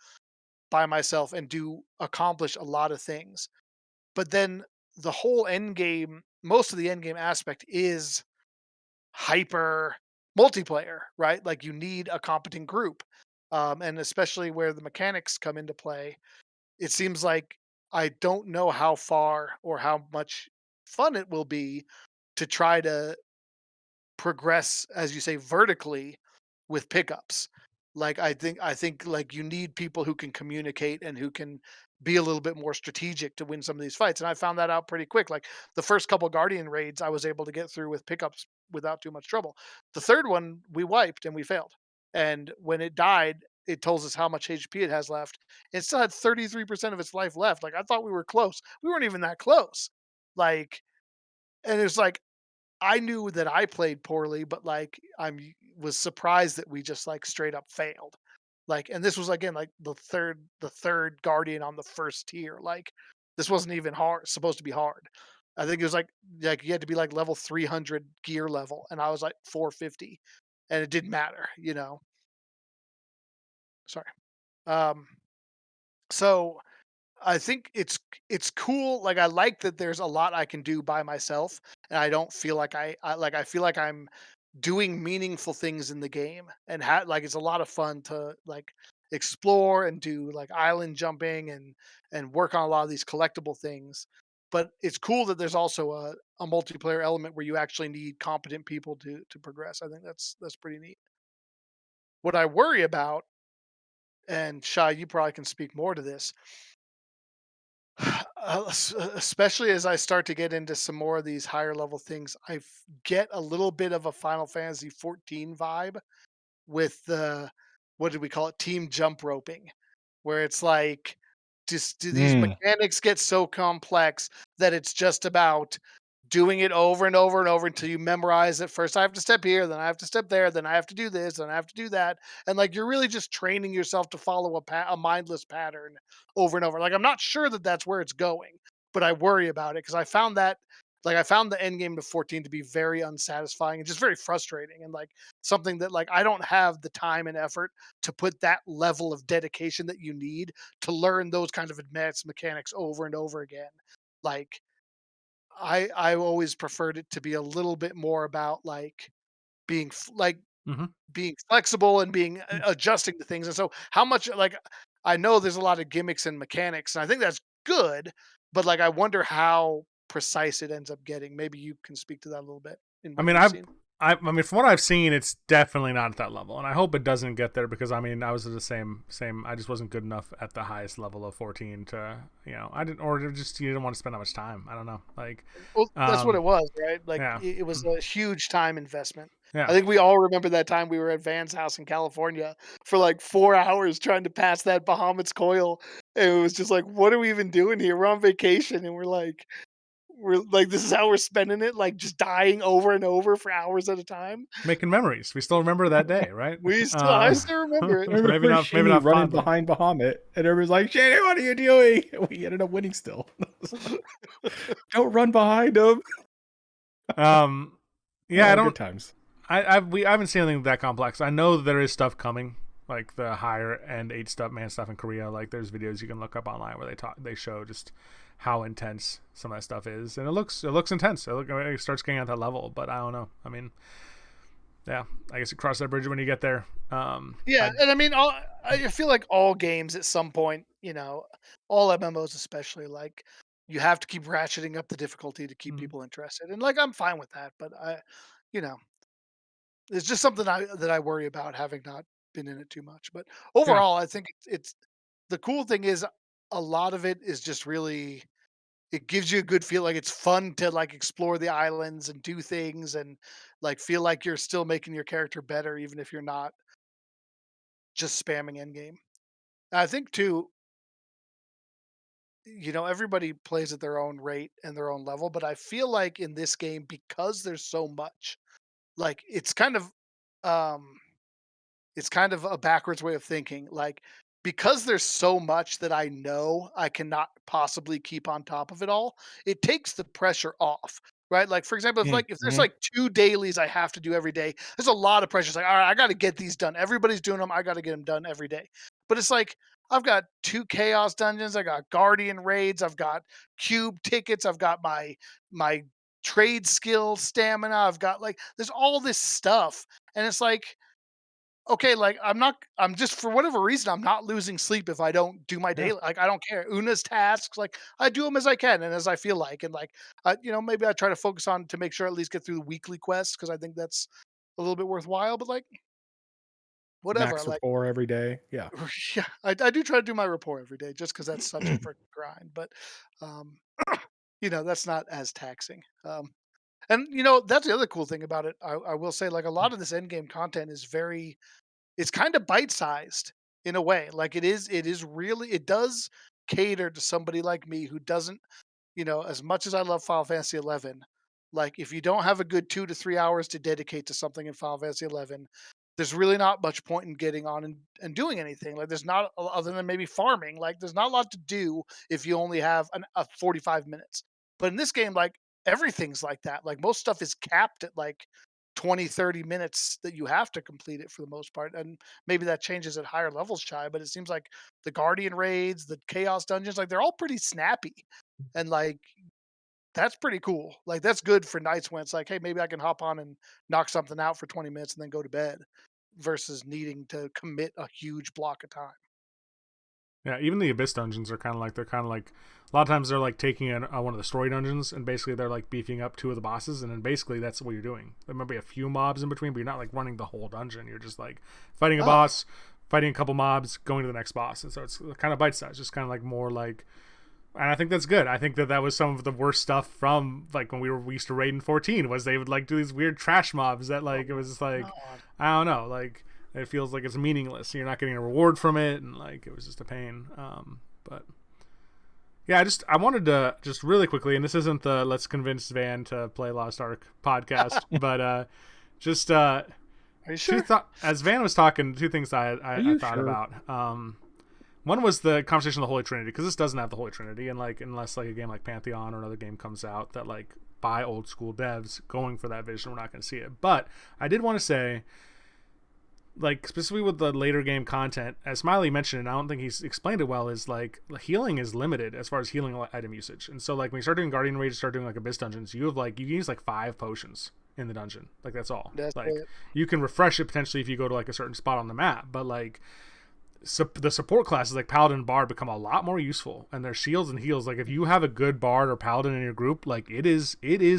by myself and do accomplish a lot of things. But then the whole end game, most of the end game aspect is hyper multiplayer, right? Like you need a competent group. And especially where the mechanics come into play, it seems like I don't know how far or how much fun it will be to try to progress, as you say, vertically with pickups. Like I think like you need people who can communicate and who can be a little bit more strategic to win some of these fights. And I found that out pretty quick. Like the first couple Guardian raids I was able to get through with pickups without too much trouble. The third one we wiped and we failed. And when it died, it tells us how much HP it has left. It still had 33% of its life left. Like I thought we were close. We weren't even that close. Like, and it was like I knew that I played poorly, but like was surprised that we just like straight up failed. Like, and this was again like the third Guardian on the first tier. Like, this wasn't even hard. Supposed to be hard. I think it was like you had to be like level 300 gear level, and I was like 450, and it didn't matter, you know. Sorry. Um, so I think it's cool. Like I like that there's a lot I can do by myself, and I don't feel like I feel like I'm doing meaningful things in the game, and like it's a lot of fun to like explore and do like island jumping and work on a lot of these collectible things. But it's cool that there's also a multiplayer element where you actually need competent people to progress. I think that's pretty neat. What I worry about, and Shy, you probably can speak more to this, especially as I start to get into some more of these higher level things, get a little bit of a Final Fantasy 14 vibe with the, what did we call it, team jump roping, where it's like, just do these Mm. mechanics get so complex that it's just about doing it over and over and over until you memorize it. First, I have to step here, then I have to step there, then I have to do this, then I have to do that, and like you're really just training yourself to follow a mindless pattern over and over. Like I'm not sure that that's where it's going, but I worry about it because I found that. Like I found the end game to 14 to be very unsatisfying and just very frustrating, and like something that like I don't have the time and effort to put that level of dedication that you need to learn those kind of advanced mechanics over and over again. Like I always preferred it to be a little bit more about like being Mhm. being flexible and being adjusting to things. And so how much like I know there's a lot of gimmicks and mechanics, and I think that's good, but like I wonder how precise it ends up getting. Maybe you can speak to that a little bit in I what mean, you've seen. I mean, from what I've seen, it's definitely not at that level, and I hope it doesn't get there because I mean, I was at the same. I just wasn't good enough at the highest level of 14 to, I didn't, or just you didn't want to spend that much time. I don't know, like, Well, that's what it um, was, right? Like yeah, it was a huge time investment. I yeah. think we all remember that time we were at Van's house in California for like 4 hours trying to pass that Bahamut's coil. And it was just like, what are we even doing here? We're on vacation and we're like, this is how we're spending it, like just dying over and over for hours at a time. Making memories. We still remember that day, right? I still remember it. I Maybe remember not. Maybe Shaney not running fondly. behind Bahamut, and everybody's like, "Shaney, what are you doing?" And we ended up winning still. Don't run behind him. Um, yeah, I Oh, good don't. times. I haven't seen anything that complex. I know there is stuff coming, like the higher end 8 stuff, man stuff in Korea. Like there's videos you can look up online where they show just how intense some of that stuff is, and it looks intense. It starts getting at that level, but I don't know. I mean, yeah, I guess you cross that bridge when you get there. Yeah, I and I mean, I feel like all games at some point, you know, all MMOs especially, like you have to keep ratcheting up the difficulty to keep mm, people interested, and like I'm fine with that, but you know, it's just something that I worry about having not been in it too much. But yeah, overall, I think it's the cool thing is a lot of it is just really it gives you a good feel. Like it's fun to like explore the islands and do things and like feel like you're still making your character better, even if you're not just spamming endgame. I think too, you know, everybody plays at their own rate and their own level, but I feel like in this game, because there's so much, like um it's kind of a backwards way of thinking. Like because there's so much that I know I cannot possibly keep on top of it all, it takes the pressure off. Right. Like for example, if there's Mhm. like two dailies I have to do every day, there's a lot of pressure. It's like, all right, I gotta get these done. Everybody's doing them, I gotta get them done every day. But it's like I've got two chaos dungeons, I got guardian raids, I've got cube tickets, I've got my trade skill stamina, I've got like there's all this stuff. And it's like okay, like I'm just for whatever reason, I'm not losing sleep if I don't do my yeah. daily. Like I don't care. Una's tasks, like I do them as I can and as I feel like. And like you know, maybe I try to focus on to make sure I at least get through the weekly quests because I think that's a little bit worthwhile. But like whatever. Max Like rapport every day. Yeah. yeah, I do try to do my report every day just because that's such a freaking grind. But um, you know, that's not as taxing. And you know, that's the other cool thing about it. I will say, like a lot of this end game content is very it's kind of bite-sized in a way. Like it is really it does cater to somebody like me who doesn't, you know, as much as I love Final Fantasy 11, like if you don't have a good 2 to 3 hours to dedicate to something in Final Fantasy 11, there's really not much point in getting on and doing anything. Like there's not other than maybe farming, like there's not a lot to do if you only have a 45 minutes. But in this game, like everything's like that. Like most stuff is capped at like 20, 30 minutes that you have to complete it for the most part. And maybe that changes at higher levels, Shy, but it seems like the Guardian raids, the Chaos dungeons, like they're all pretty snappy. And like that's pretty cool. Like that's good for nights when it's like, hey, maybe I can hop on and knock something out for 20 minutes and then go to bed versus needing to commit a huge block of time. Yeah, even the Abyss dungeons are kind of like a lot of times they're like taking one of the story dungeons and basically they're like beefing up two of the bosses, and then basically that's what you're doing. There might be a few mobs in between, but you're not like running the whole dungeon. You're just like fighting a boss, fighting a couple mobs, going to the next boss, and so it's kind of bite sized, just kind of like more like. And I think that's good. I think that was some of the worst stuff from like when we used to raid in 14 was they would like do these weird trash mobs that like it was just like I don't know, like it feels like it's meaningless. You're not getting a reward from it, and like it was just a pain. But yeah, I wanted to just really quickly, and this isn't the let's convince Van to play Lost Ark podcast, but just are you sure? As Van was talking, two things I thought about. One was the conversation of the Holy Trinity, because this doesn't have the Holy Trinity, and like unless like a game like Pantheon or another game comes out that like by old school devs going for that vision, we're not going to see it. But I did want to say, like specifically with the later game content, as Smiley mentioned, and I don't think he's explained it well, is like healing is limited as far as healing item usage. And so like when you start doing Guardian Raids, start doing like Abyss dungeons, you use like 5 potions in the dungeon. Like that's all. That's like it. You can refresh it potentially if you go to like a certain spot on the map, but like the support classes like Paladin and Bard become a lot more useful, and their shields and heals, like if you have a good Bard or Paladin in your group, like it is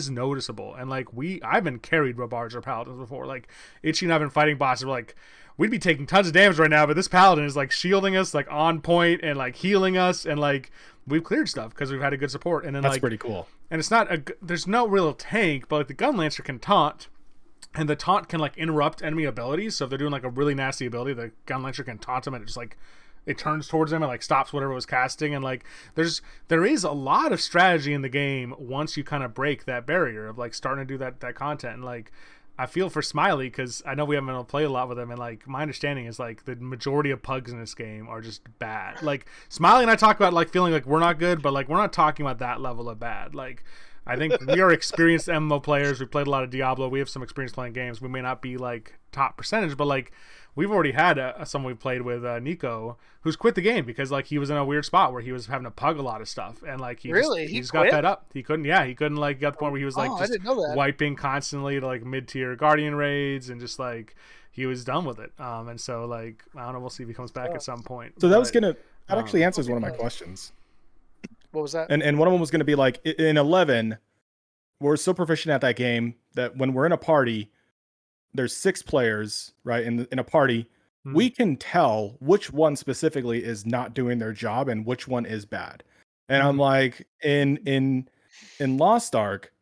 noticeable. And like I've been carried by Bards or Paladins before. Like Itchy and I've been fighting bosses, we're like we'd be taking tons of damage right now, but this Paladin is like shielding us like on point and like healing us, and like we've cleared stuff because we've had a good support. And then that's like pretty cool. And it's not there's no real tank, but like the Gun Lancer can taunt. And the taunt can like interrupt enemy abilities. So if they're doing like a really nasty ability, the Gun Lancer can taunt them, and it just like it turns towards them and like stops whatever it was casting. And like there is a lot of strategy in the game once you kind of break that barrier of like starting to do that content. And like I feel for Smiley, because I know we haven't been able to play a lot with him, and like my understanding is like the majority of pugs in this game are just bad. Like Smiley and I talk about like feeling like we're not good, but like we're not talking about that level of bad. Like I think we are experienced MMO players. We played a lot of Diablo. We have some experience playing games. We may not be like top percentage, but like we've already had someone we played with, Nico, who's quit the game because like he was in a weird spot where he was having to pug a lot of stuff, and like he just got fed up. He couldn't like get to the point where he was like just wiping constantly to like mid-tier Guardian raids, and just like he was done with it. And so like I don't know, we'll see if he comes back at some point. So that actually answers one of my questions. What was that? And one of them was going to be like in 11, we're so proficient at that game that when we're in a party, there's 6 players, right? In a party, we can tell which one specifically is not doing their job and which one is bad. And I'm like, in Lost Ark,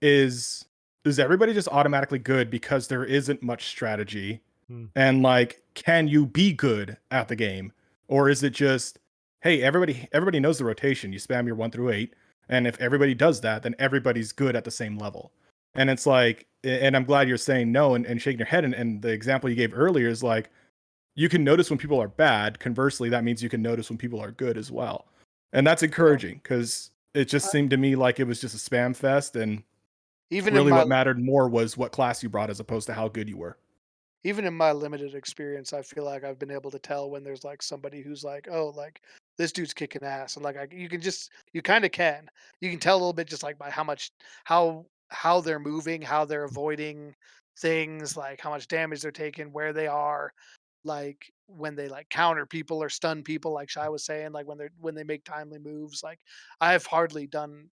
is everybody just automatically good because there isn't much strategy? And like, can you be good at the game, or is it just, hey, everybody knows the rotation. You spam your 1 through 8, and if everybody does that, then everybody's good at the same level. And it's like, and I'm glad you're saying no and shaking your head. And the example you gave earlier is like, you can notice when people are bad. Conversely, that means you can notice when people are good as well. And that's encouraging, because it just seemed to me like it was just a spam fest. And even really what mattered more was what class you brought as opposed to how good you were. Even in my limited experience, I feel like I've been able to tell when there's like somebody who's like, oh, like this dude's kicking ass. And like, you kind of can tell a little bit just like by how they're moving, how they're avoiding things, like how much damage they're taking, where they are, like when they like counter people or stun people, like Shai was saying, like when they make timely moves. Like I have hardly done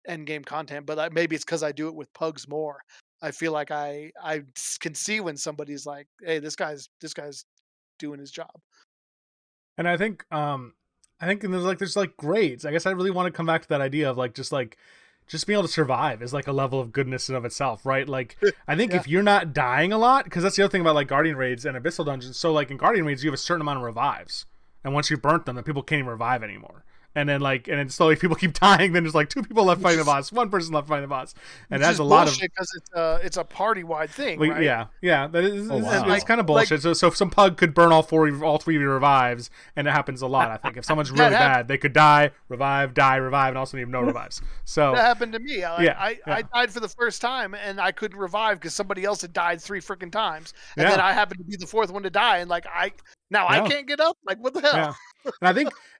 end game content, but maybe it's because I do it with pugs more. I feel like I can see when somebody's like, hey, this guy's doing his job. And I think there's like grades. I guess I really want to come back to that idea of like just being able to survive is like a level of goodness in of itself, right? Like I think if you're not dying a lot, because that's the other thing about like Guardian raids and Abyssal dungeons. So like in Guardian raids, you have a certain amount of revives, and once you burnt them, then people can't even revive anymore. and then slowly people keep dying. Then there's like 2 people left fighting the boss, 1 person left fighting the boss, and which that's is a lot of bullshit because it's a party wide thing, right? yeah. That is, wow. it's kind of bullshit. So if some pug could burn all 3 of your revives, and it happens a lot. I think if someone's really bad, they could die, revive, and also need no revives. So that happened to me. I died for the first time, and I couldn't revive because somebody else had died 3 freaking times, and then I happened to be the 4th one to die, and like I can't get up. Like what the hell? Yeah.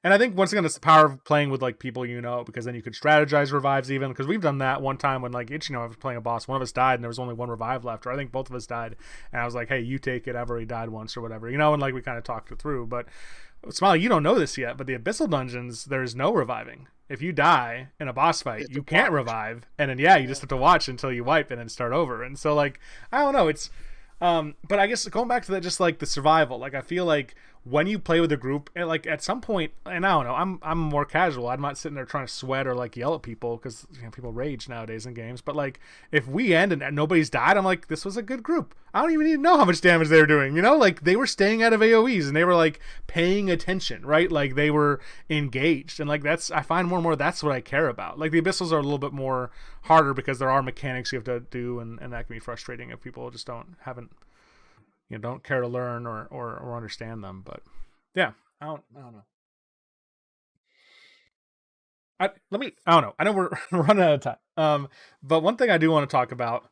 And I think once again, it's the power of playing with like people, because then you could strategize revives even, because we've done that one time when like I was playing a boss, one of us died and there was only 1 revive left, or I think both of us died, and I was like, hey, you take it, I've already died once or whatever, and like we kind of talked it through. But Smiley, you don't know this yet, but the Abyssal Dungeons, there's no reviving. If you die in a boss fight, you can't revive, and then you just have to watch until you wipe and then start over. And so like, I don't know, it's but I guess going back to that, just like the survival, like I feel like when you play with a group, and like at some point, and I don't know, I'm more casual. I'm not sitting there trying to sweat or like yell at people, because people rage nowadays in games. But like if we end and nobody's died, I'm like, this was a good group. I don't even need to know how much damage they were doing. Like they were staying out of AoEs and they were like paying attention, right? Like they were engaged, and like I find more and more that's what I care about. Like the Abyssals are a little bit more harder because there are mechanics you have to do, and that can be frustrating if people just don't care to learn or understand them. But yeah, I don't know. I don't know. I know we're running out of time. But one thing I do want to talk about,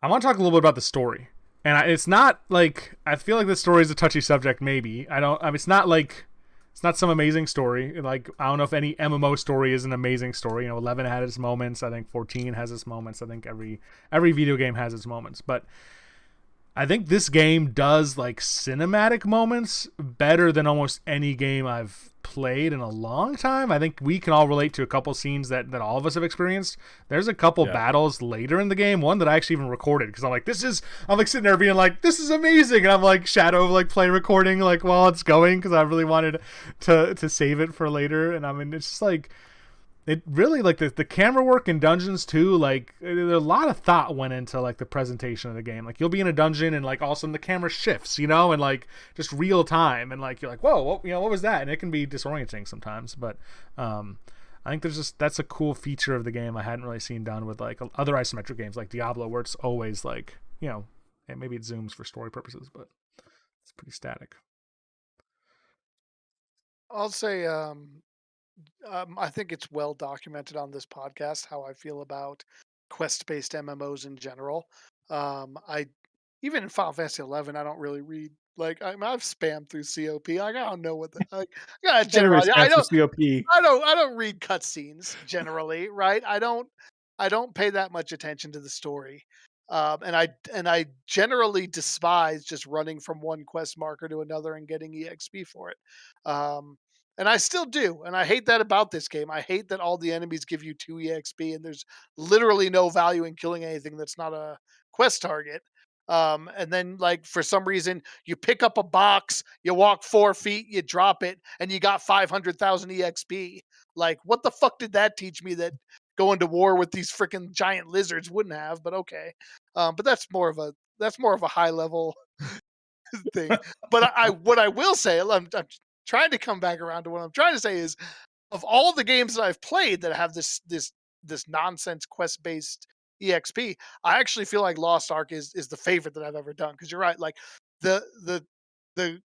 I want to talk a little bit about the story. And it's not like, I feel like the story is a touchy subject. Maybe it's not like, it's not some amazing story. Like, I don't know if any MMO story is an amazing story. 11 had its moments. I think 14 has its moments. I think every video game has its moments. But I think this game does like cinematic moments better than almost any game I've played in a long time. I think we can all relate to a couple scenes that all of us have experienced. There's a couple battles later in the game, one that I actually even recorded, because I'm like sitting there being like, this is amazing, and I'm like shadow like play recording like while it's going, because I really wanted to save it for later. And I mean, it's just like, it really, like the camera work in dungeons too, like a lot of thought went into like the presentation of the game. Like you'll be in a dungeon and like all of a sudden the camera shifts, and like just real time, and like you're like, whoa, what was that? And it can be disorienting sometimes. But I think that's a cool feature of the game I hadn't really seen done with like other isometric games like Diablo, where it's always like, and maybe it zooms for story purposes, but it's pretty static. I'll say I think it's well documented on this podcast how I feel about quest-based MMOs in general. I even in Final Fantasy 11, I don't really read. Like I've spammed through COP. Like, I don't know what the like. Yeah, generally, COP. I don't read cutscenes generally, right? I don't pay that much attention to the story. And I generally despise just running from one quest marker to another and getting EXP for it. Um, and I still do, and I hate that about this game. I hate that all the enemies give you 2 EXP, and there's literally no value in killing anything that's not a quest target. And then, like, for some reason, you pick up a box, you walk 4 feet, you drop it, and you got 500,000 EXP. Like, what the fuck did that teach me that going to war with these freaking giant lizards wouldn't have? But okay, but that's more of a high level thing. But what I will say, I'm trying to come back around to what I'm trying to say is, of all the games that I've played that have this nonsense quest based EXP, I actually feel like Lost Ark is the favorite that I've ever done. Because you're right, like the the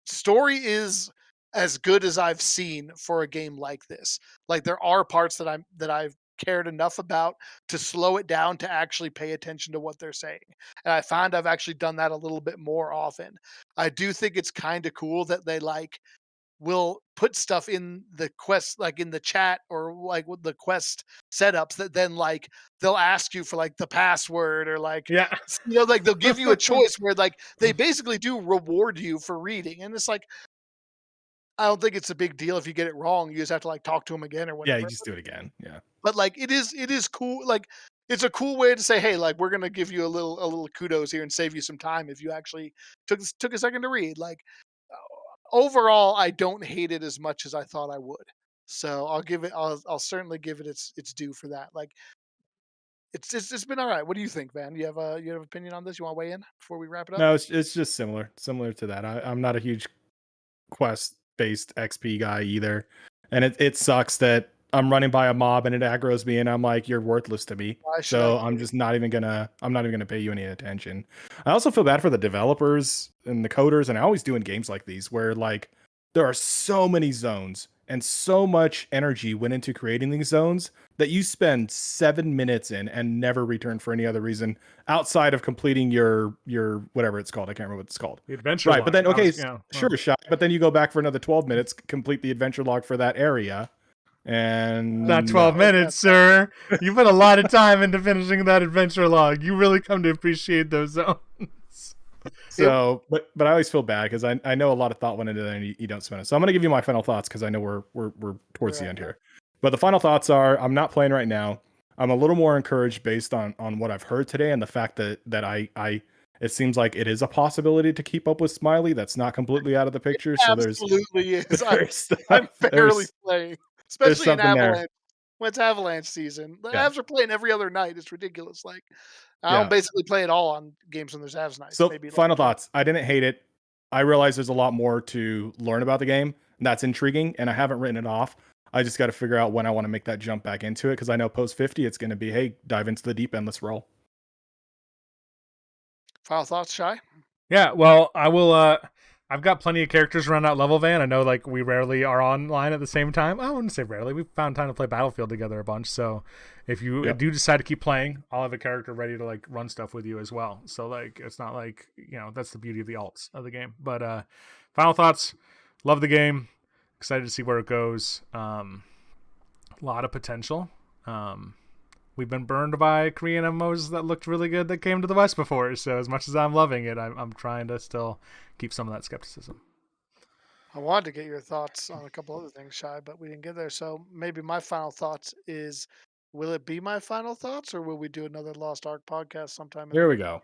story is as good as I've seen for a game like this. Like there are parts that I've cared enough about to slow it down to actually pay attention to what they're saying. And I find I've actually done that a little bit more often. I do think it's kind of cool that they like will put stuff in the quest, like in the chat or like with the quest setups, that then like they'll ask you for like the password, or like, like they'll give you a choice where like they basically do reward you for reading. And it's like, I don't think it's a big deal if you get it wrong. You just have to like talk to them again or Yeah, whatever. you just do it again. Yeah. But like it is cool. Like it's a cool way to say, hey, like we're gonna give you a little kudos here and save you some time if you actually took a second to read. Like overall, I don't hate it as much as I thought I would. So I'll certainly give it its due for that. Like it's been all right. What do you think, Van? You have an opinion on this? You want to weigh in before we wrap it up? No, it's just similar to that. I'm not a huge quest based XP guy either. and it sucks that I'm running by a mob and it aggroes me, and I'm like, you're worthless to me. So I'm just not even gonna pay you any attention. I also feel bad for the developers and the coders, and I always do in games like these where like there are so many zones and so much energy went into creating these zones that you spend 7 minutes in and never return for any other reason outside of completing your whatever it's called. I can't remember what it's called. The adventure right, log. but then okay, yeah, sure, shot. But then you go back for another 12 minutes, complete the adventure log for that area. And not 12 minutes, sir. You put a lot of time into finishing that adventure log. You really come to appreciate those zones. So, but I always feel bad because I know a lot of thought went into that, and you don't spend it. So I'm going to give you my final thoughts because I know we're towards the end here. But the final thoughts are: I'm not playing right now. I'm a little more encouraged based on what I've heard today and the fact that I it seems like it is a possibility to keep up with Smiley. That's not completely out of the picture. So absolutely is. I'm barely playing, especially in Avalanche. When it's Avalanche season, the Avs are playing every other night. It's ridiculous. Like I don't basically play it all on games when there's Avs nights. So maybe final thoughts. I didn't hate it. I realize there's a lot more to learn about the game. And that's intriguing, and I haven't written it off. I just got to figure out when I want to make that jump back into it because I know post 50, it's going to be, hey, dive into the deep end. Let's roll. Final thoughts, Shy? Yeah, well, I will. I've got plenty of characters around that level van. I know, like, we rarely are online at the same time. I wouldn't say rarely. We've found time to play Battlefield together a bunch. So if you do decide to keep playing, I'll have a character ready to, like, run stuff with you as well. So, like, it's not like, that's the beauty of the alts of the game. But final thoughts. Love the game. Excited to see where it goes. A lot of potential. We've been burned by Korean MMOs that looked really good that came to the West before. So as much as I'm loving it, I'm trying to still keep some of that skepticism. I wanted to get your thoughts on a couple other things, Shy, but we didn't get there. So maybe my final thoughts is, will it be my final thoughts or will we do another Lost Ark podcast sometime? There we go.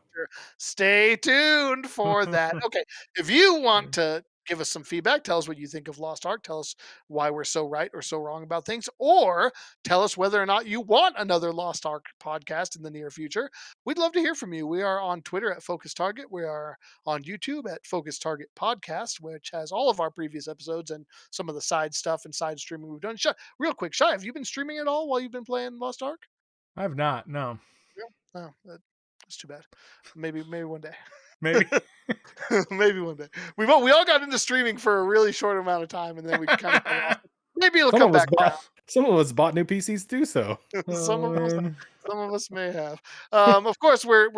Stay tuned for that. Okay. If you want to give us some feedback, tell us what you think of Lost Ark, tell us why we're so right or so wrong about things, or tell us whether or not you want another Lost Ark podcast in the near future. We'd love to hear from you. We are on Twitter at Focus Target. We are on YouTube at Focus Target Podcast, which has all of our previous episodes and some of the side stuff and side streaming we've done. Real quick, Shy, have you been streaming at all while you've been playing Lost Ark? I've not, no. Yeah. No, that's too bad. Maybe one day. Maybe. Maybe one day. We all got into streaming for a really short amount of time, and then we kind of fell off. Maybe it'll come back around. Some of us bought new PCs too, so some of us may have. Of course, we're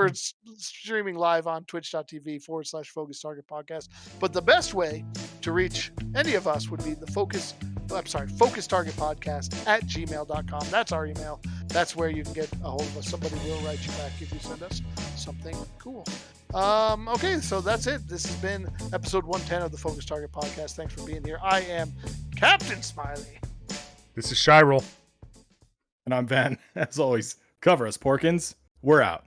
streaming live on twitch.tv/Focus Target Podcast. But the best way to reach any of us would be the Focus Target Podcast at gmail.com. That's our email. That's where you can get a hold of us. Somebody will write you back if you send us something cool. Okay, so that's it. This has been episode 110 of the Focus Target Podcast. Thanks for being here. I am Captain Smiley. This is Shyrel. And I'm Van. As always, cover us, Porkins. We're out.